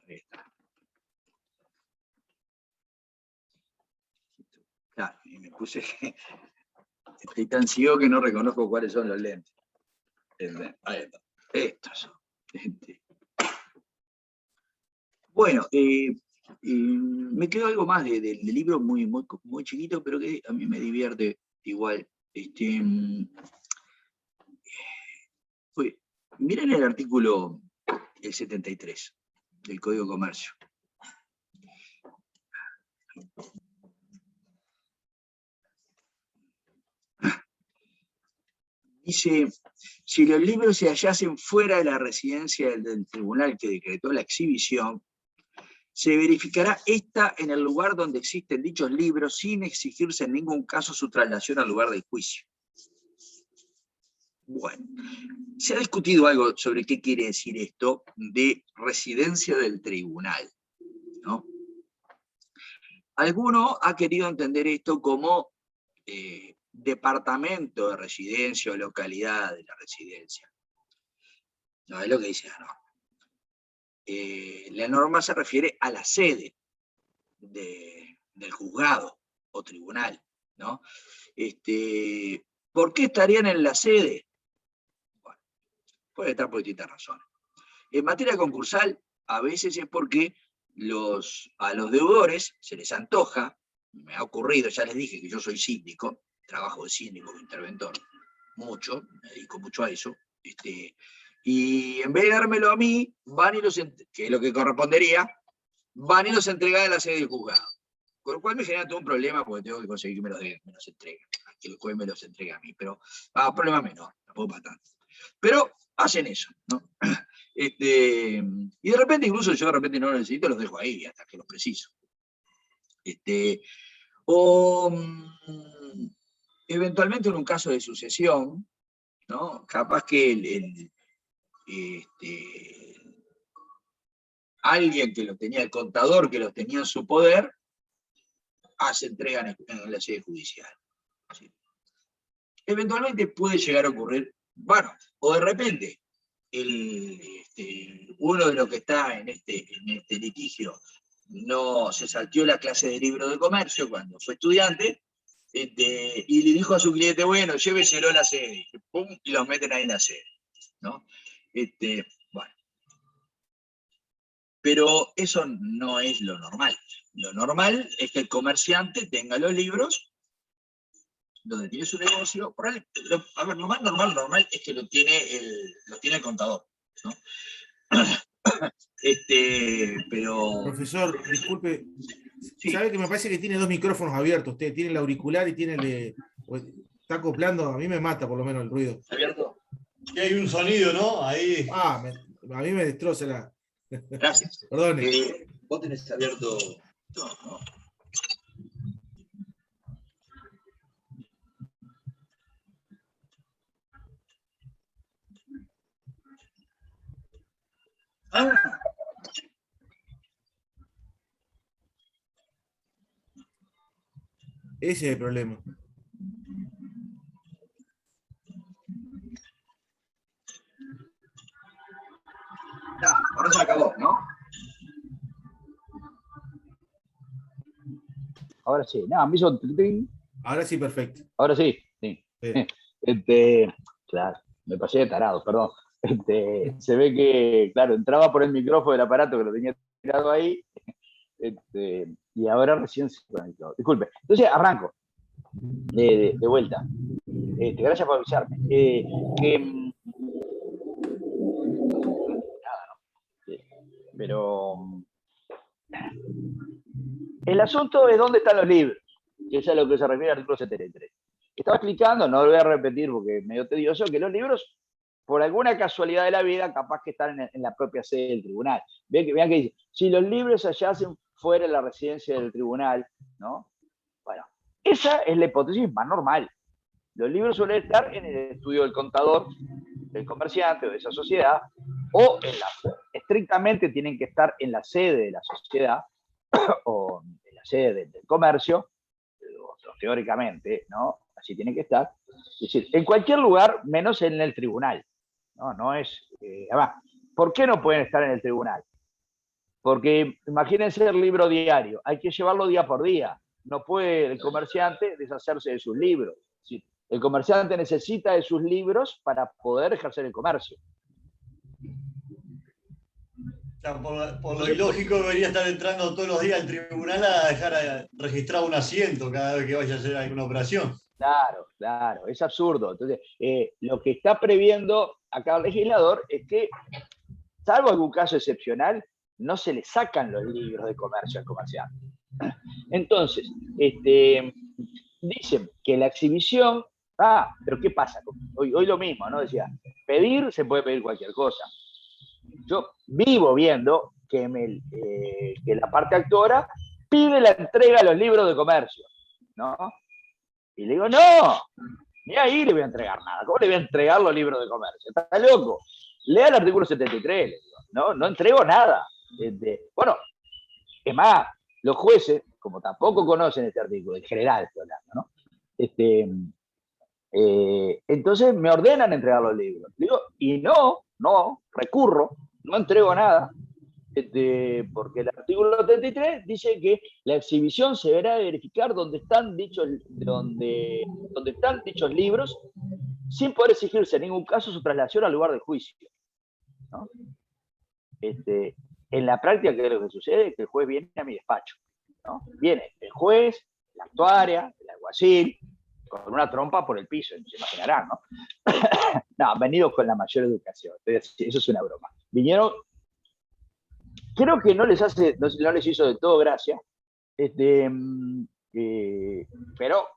Ahí está. Claro, y me puse que estoy tan ciego que no reconozco cuáles son los lentes. Ahí está. Estos son. Bueno, me quedó algo más del libro muy chiquito, pero que a mí me divierte igual. Miren el artículo el 73 del Código de Comercio. Dice, si los libros se hallasen fuera de la residencia del tribunal que decretó la exhibición, se verificará esta en el lugar donde existen dichos libros sin exigirse en ningún caso su traslación al lugar del juicio. Bueno, se ha discutido algo sobre qué quiere decir esto de residencia del tribunal, ¿no? Alguno ha querido entender esto como departamento de residencia o localidad de la residencia. No es lo que dice la norma. La norma se refiere a la sede del juzgado o tribunal, ¿no? ¿Por qué estarían en la sede? Bueno, puede estar por distintas razones. En materia concursal, a veces es porque a los deudores se les antoja, me ha ocurrido, ya les dije que yo soy síndico, trabajo de síndico, de interventor, mucho, me dedico mucho a eso, y en vez de dármelo a mí, van y que es lo que correspondería, van y los entregan en la sede del juzgado. Con lo cual me genera todo un problema porque tengo que conseguir que me los entreguen, que el juez me los entregue a mí, pero problema menor, tampoco para tanto. Pero hacen eso, ¿no? Y de repente, incluso yo de repente no los necesito, los dejo ahí hasta que los preciso. Eventualmente en un caso de sucesión, ¿no? Capaz que alguien que lo tenía, el contador que los tenía en su poder, se entregan en la sede judicial. ¿Sí? Eventualmente puede llegar a ocurrir, bueno, o de repente, uno de los que está en este litigio no se salteó la clase de libro de comercio cuando fue estudiante, y le dijo a su cliente, bueno, lléveselo a la sede, pum, y los meten ahí en la sede, ¿no? Bueno. Pero eso no es lo normal. Lo normal es que el comerciante tenga los libros donde tiene su negocio. A ver, lo más normal es que lo tiene el contador, ¿no? Pero... Profesor, disculpe, sí. ¿sabe que me parece que tiene dos micrófonos abiertos? Usted tiene el auricular y tiene el de... Está acoplando, a mí me mata por lo menos el ruido. ¿Abierto? Y hay un sonido, ¿no? Ahí. A mí me destroza la... Gracias. Perdone. Vos tenés abierto... No. Ese es el problema. Ahora se acabó, ¿no? Ahora sí. No, me hizo... Ahora sí, perfecto. Ahora sí, sí. Claro, me pasé de tarado, perdón. Se ve que, claro, entraba por el micrófono del aparato que lo tenía tirado ahí, y ahora recién se conectó. Disculpe. Entonces, arranco de vuelta. Gracias por avisarme. Nada, ¿no? Pero el asunto es dónde están los libros, que es a lo que se refiere al artículo 73. Estaba explicando, no lo voy a repetir porque es medio tedioso, que los libros, por alguna casualidad de la vida, capaz que están en la propia sede del tribunal. Vean que dice, si los libros se hallasen fuera de la residencia del tribunal, ¿no? Bueno, esa es la hipótesis más normal. Los libros suelen estar en el estudio del contador, del comerciante o de esa sociedad, o estrictamente tienen que estar en la sede de la sociedad o en la sede del comercio, teóricamente, ¿no? Así tienen que estar, Es decir, en cualquier lugar, menos en el tribunal. No es. Además, ¿por qué no pueden estar en el tribunal? Porque imagínense el libro diario, hay que llevarlo día por día. No puede el comerciante deshacerse de sus libros. Es decir, el comerciante necesita de sus libros para poder ejercer el comercio. O sea, por lo ilógico debería estar entrando todos los días al tribunal a dejar registrado un asiento cada vez que vaya a hacer alguna operación. Claro, es absurdo. Entonces, lo que está previendo acá el legislador es que, salvo algún caso excepcional, no se le sacan los libros de comercio al comerciante. Entonces, dicen que la exhibición, pero ¿qué pasa? Hoy lo mismo, ¿no? Decía, pedir, se puede pedir cualquier cosa. Yo vivo viendo que la parte actora pide la entrega de los libros de comercio, ¿no? Y le digo, no, ni ahí le voy a entregar nada. ¿Cómo le voy a entregar los libros de comercio? Está loco. Lea el artículo 73, le digo, no entrego nada. Bueno, es más, los jueces, como tampoco conocen este artículo, en general estoy hablando, ¿no? Entonces me ordenan entregar los libros. Digo, y no, recurro, no entrego nada, porque el artículo 73 dice que la exhibición se deberá verificar donde están dichos libros, sin poder exigirse en ningún caso su traslación al lugar de juicio, ¿no? En la práctica, ¿qué es lo que sucede? Que el juez viene a mi despacho, ¿no? Viene el juez, la actuaria, el alguacil, con una trompa por el piso, se imaginarán, ¿no? No, han venido con la mayor educación, entonces, eso es una broma. Vinieron, creo que no les hizo de todo gracia, pero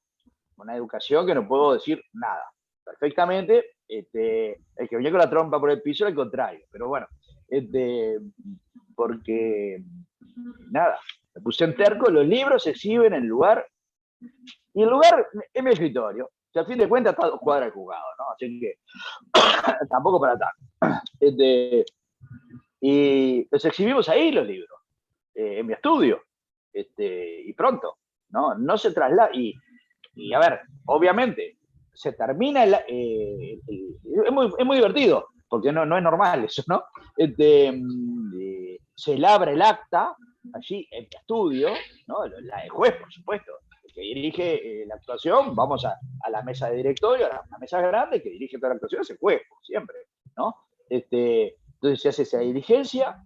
una educación que no puedo decir nada. Perfectamente, el que venía con la trompa por el piso, al contrario, pero bueno, porque, nada, me puse en terco, los libros se exhiben en el lugar, y el lugar es mi escritorio, que a fin de cuentas está a 2 cuadras del juzgado, ¿no? Así que tampoco para tanto. Y los exhibimos ahí los libros, en mi estudio, y pronto, no se traslada, y a ver, obviamente, se termina es muy divertido, porque no es normal eso, ¿no? Se labra el acta allí en mi estudio, ¿no? La del juez, por supuesto, el que dirige la actuación, vamos a la mesa de directorio, a la mesa grande, que dirige toda la actuación es el juez, como siempre, ¿no? Entonces se hace esa diligencia,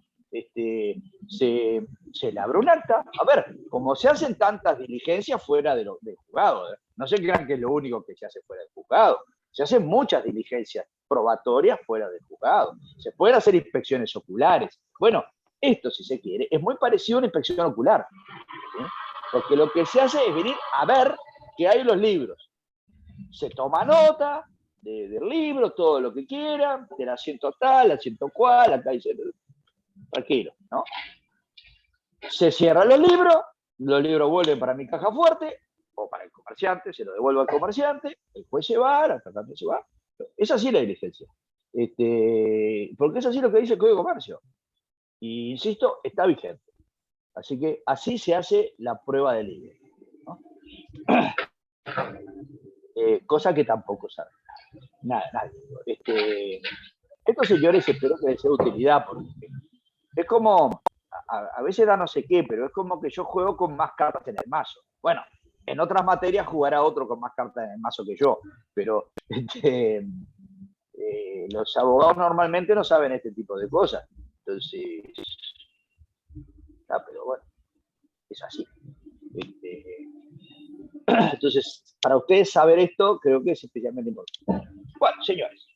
se labra un acta. A ver, como se hacen tantas diligencias fuera del juzgado, no se crean que es lo único que se hace fuera del juzgado, se hacen muchas diligencias probatorias fuera del juzgado, se pueden hacer inspecciones oculares. Bueno, esto, si se quiere, es muy parecido a una inspección ocular, ¿sí? Porque lo que se hace es venir a ver qué hay en los libros. Se toma nota del libro, todo lo que quieran, del asiento tal, asiento cual, acá dice, tranquilo, ¿no? Se cierran los libros vuelven para mi caja fuerte, o para el comerciante, se lo devuelvo al comerciante, el juez se va, la tratante se va. Es así la diligencia. Porque es así lo que dice el Código de Comercio. Y insisto, está vigente. Así que así se hace la prueba del libro, ¿no? Cosa que tampoco saben nadie. Estos señores espero que les sea de utilidad, porque es como, a veces da no sé qué, pero es como que yo juego con más cartas en el mazo. Bueno, en otras materias jugará otro con más cartas en el mazo que yo, pero los abogados normalmente no saben este tipo de cosas. Entonces, pero bueno, es así. Entonces, para ustedes saber esto, creo que es especialmente importante. Bueno, señores,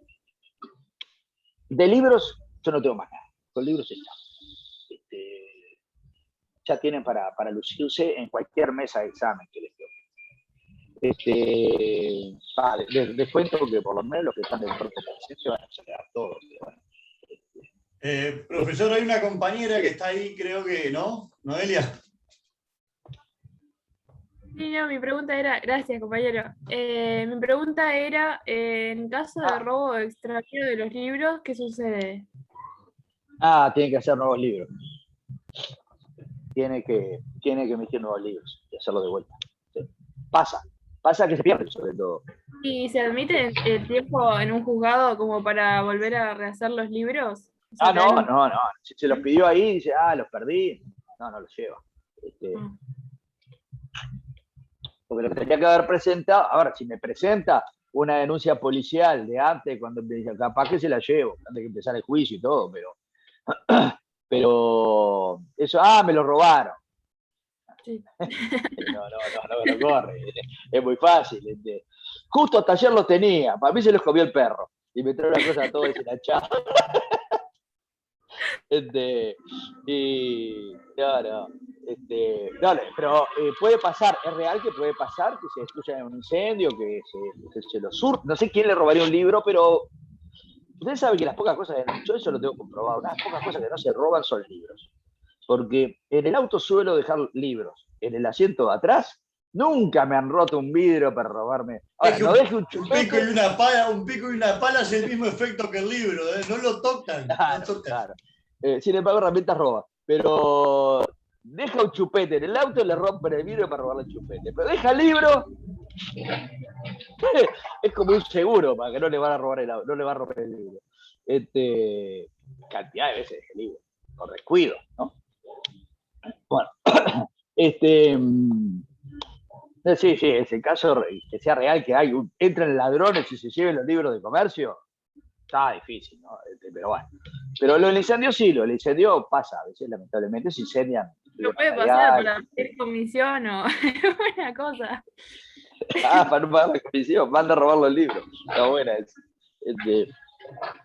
de libros yo no tengo más nada. Con libros ya tienen para lucirse en cualquier mesa de examen que les toque. Les cuento que por lo menos los que están de cuerpo presente van a acelerar todo. Bueno. Profesor, hay una compañera que está ahí, creo que, ¿no? ¿Noelia? Sí, no, mi pregunta era, gracias compañero, mi pregunta era, en caso de robo o extravío de los libros, ¿qué sucede? Tienen que hacer nuevos libros. Tiene que emitir nuevos libros y hacerlo de vuelta. ¿Sí? Pasa que se pierden, sobre todo. ¿Y se admite el tiempo en un juzgado como para volver a rehacer los libros? O sea, Ah, no, tener no, no. Si se los pidió ahí, dice, los perdí. No, no los lleva. Ah, Porque lo que tenía que haber presentado, ahora, si me presenta una denuncia policial de antes, cuando me dice, capaz que se la llevo, antes de empezar el juicio y todo, pero eso, me lo robaron. sí. No me lo corre. Es muy fácil. Justo hasta ayer lo tenía. Para mí se los comió el perro. Y me trae una cosa toda deshilachada. Y no. Pero puede pasar, es real que puede pasar que se destruya en un incendio, que se lo no sé quién le robaría un libro, pero ustedes saben que las pocas cosas, yo eso lo tengo comprobado, las pocas cosas que no se roban son libros. Porque en el auto suelo dejar libros. En el asiento de atrás, nunca me han roto un vidrio para robarme. Ahora, Es que no deje un pico chupete. un pico y una pala hace el mismo efecto que el libro, no lo tocan. No tocan. Claro. Sin embargo, herramientas roba. Pero deja un chupete en el auto y le rompen el vidrio para robarle el chupete. Pero deja el libro, es como un seguro para que no le van a robar el auto, no le va a romper el libro. Cantidad de veces el libro, por descuido, ¿no? Bueno, sí, es el caso que sea real que entren ladrones y se lleven los libros de comercio. Está difícil, ¿no? Pero bueno. Pero lo del incendio sí, lo del incendio pasa, a veces lamentablemente se incendian. No puede pasar para pedir comisión o alguna cosa. Para no pagar la comisión, manda a robar los libros. Está buena eso.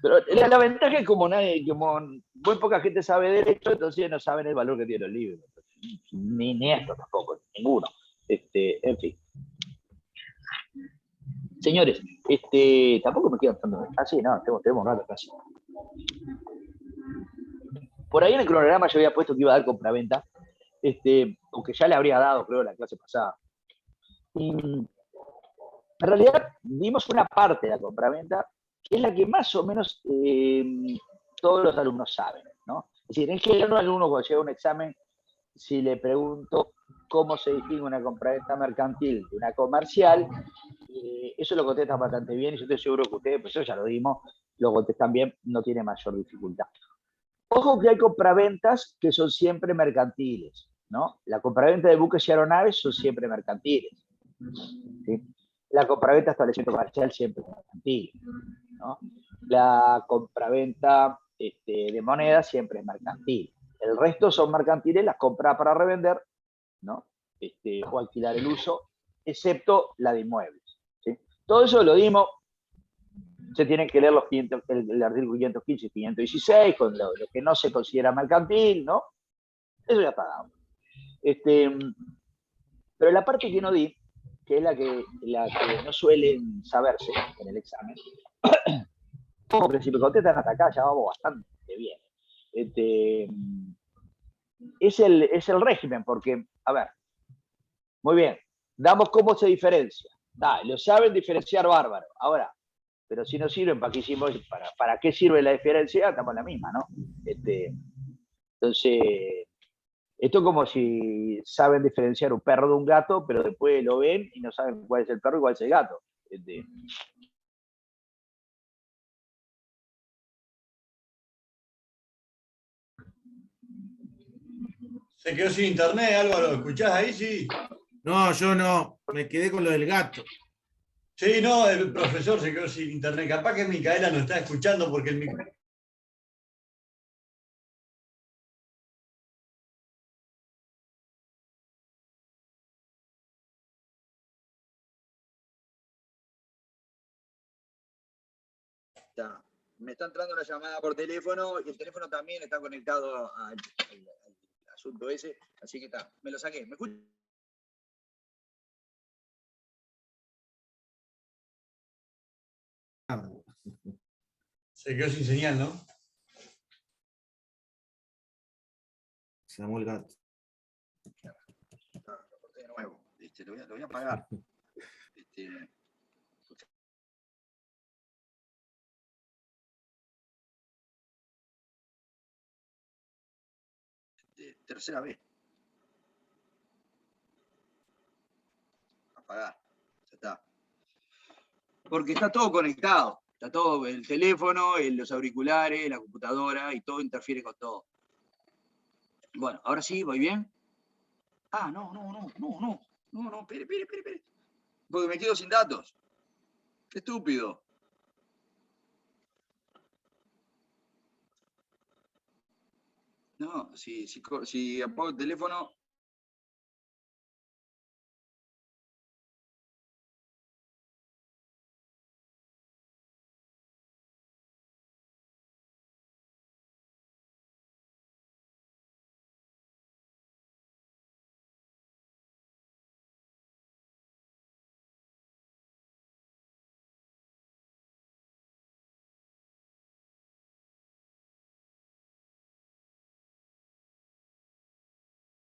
Pero la ventaja es como muy poca gente sabe derecho, entonces no saben el valor que tienen los libros. Ni esto tampoco, ninguno. En fin. Señores, tampoco me quedan tanto. Sí, no, tenemos un rato casi. Por ahí en el cronograma yo había puesto que iba a dar compraventa, aunque ya le habría dado, creo, la clase pasada. Y en realidad dimos una parte de la compraventa, que es la que más o menos todos los alumnos saben, ¿no? Es decir, en general un alumno cuando llega a un examen, si le pregunto cómo se distingue una compraventa mercantil de una comercial, eso lo contestan bastante bien y yo estoy seguro que ustedes, pues eso ya lo dimos, lo contestan bien, no tiene mayor dificultad. Ojo que hay compraventas que son siempre mercantiles, ¿no? La compraventa de buques y aeronaves son siempre mercantiles, ¿sí? La compraventa de establecimiento comercial siempre es mercantil, ¿no? La compraventa de moneda siempre es mercantil. El resto son mercantiles, las compras para revender, ¿no? O alquilar el uso, excepto la de inmuebles, ¿sí? Todo eso lo dimos. Se tienen que leer el artículo 515 y 516, con lo que no se considera mercantil, ¿no? Eso ya está dado. Pero la parte que no di, que es la que no suelen saberse en el examen, porque si me contestan hasta acá ya vamos bastante bien. Es el régimen, porque, a ver, muy bien, damos cómo se diferencia. Lo saben diferenciar bárbaro. Ahora, pero si no sirven, ¿para qué hicimos? ¿Para qué sirve la diferencia? Estamos en la misma, ¿no? Entonces, esto es como si saben diferenciar un perro de un gato, pero después lo ven y no saben cuál es el perro y cuál es el gato. Se quedó sin internet, Álvaro, ¿escuchás ahí? Sí. No, yo no, me quedé con lo del gato. Sí, no, el profesor se quedó sin internet. Capaz que Micaela no está escuchando porque el micrófono. Me está entrando una llamada por teléfono y el teléfono también está conectado al asunto ese, así que está, me lo saqué. ¿Me escuchas? Se quedó sin señal, ¿no? Se llamó el gato. Lo corté de nuevo. Lo voy a apagar. Tercera vez. Apagar. Ya está. Porque está todo conectado. Está todo, el teléfono, los auriculares, la computadora, y todo interfiere con todo. Bueno, ahora sí, ¿voy bien? Ah, no, espere. Porque me quedo sin datos. Qué estúpido. No, si apago el teléfono,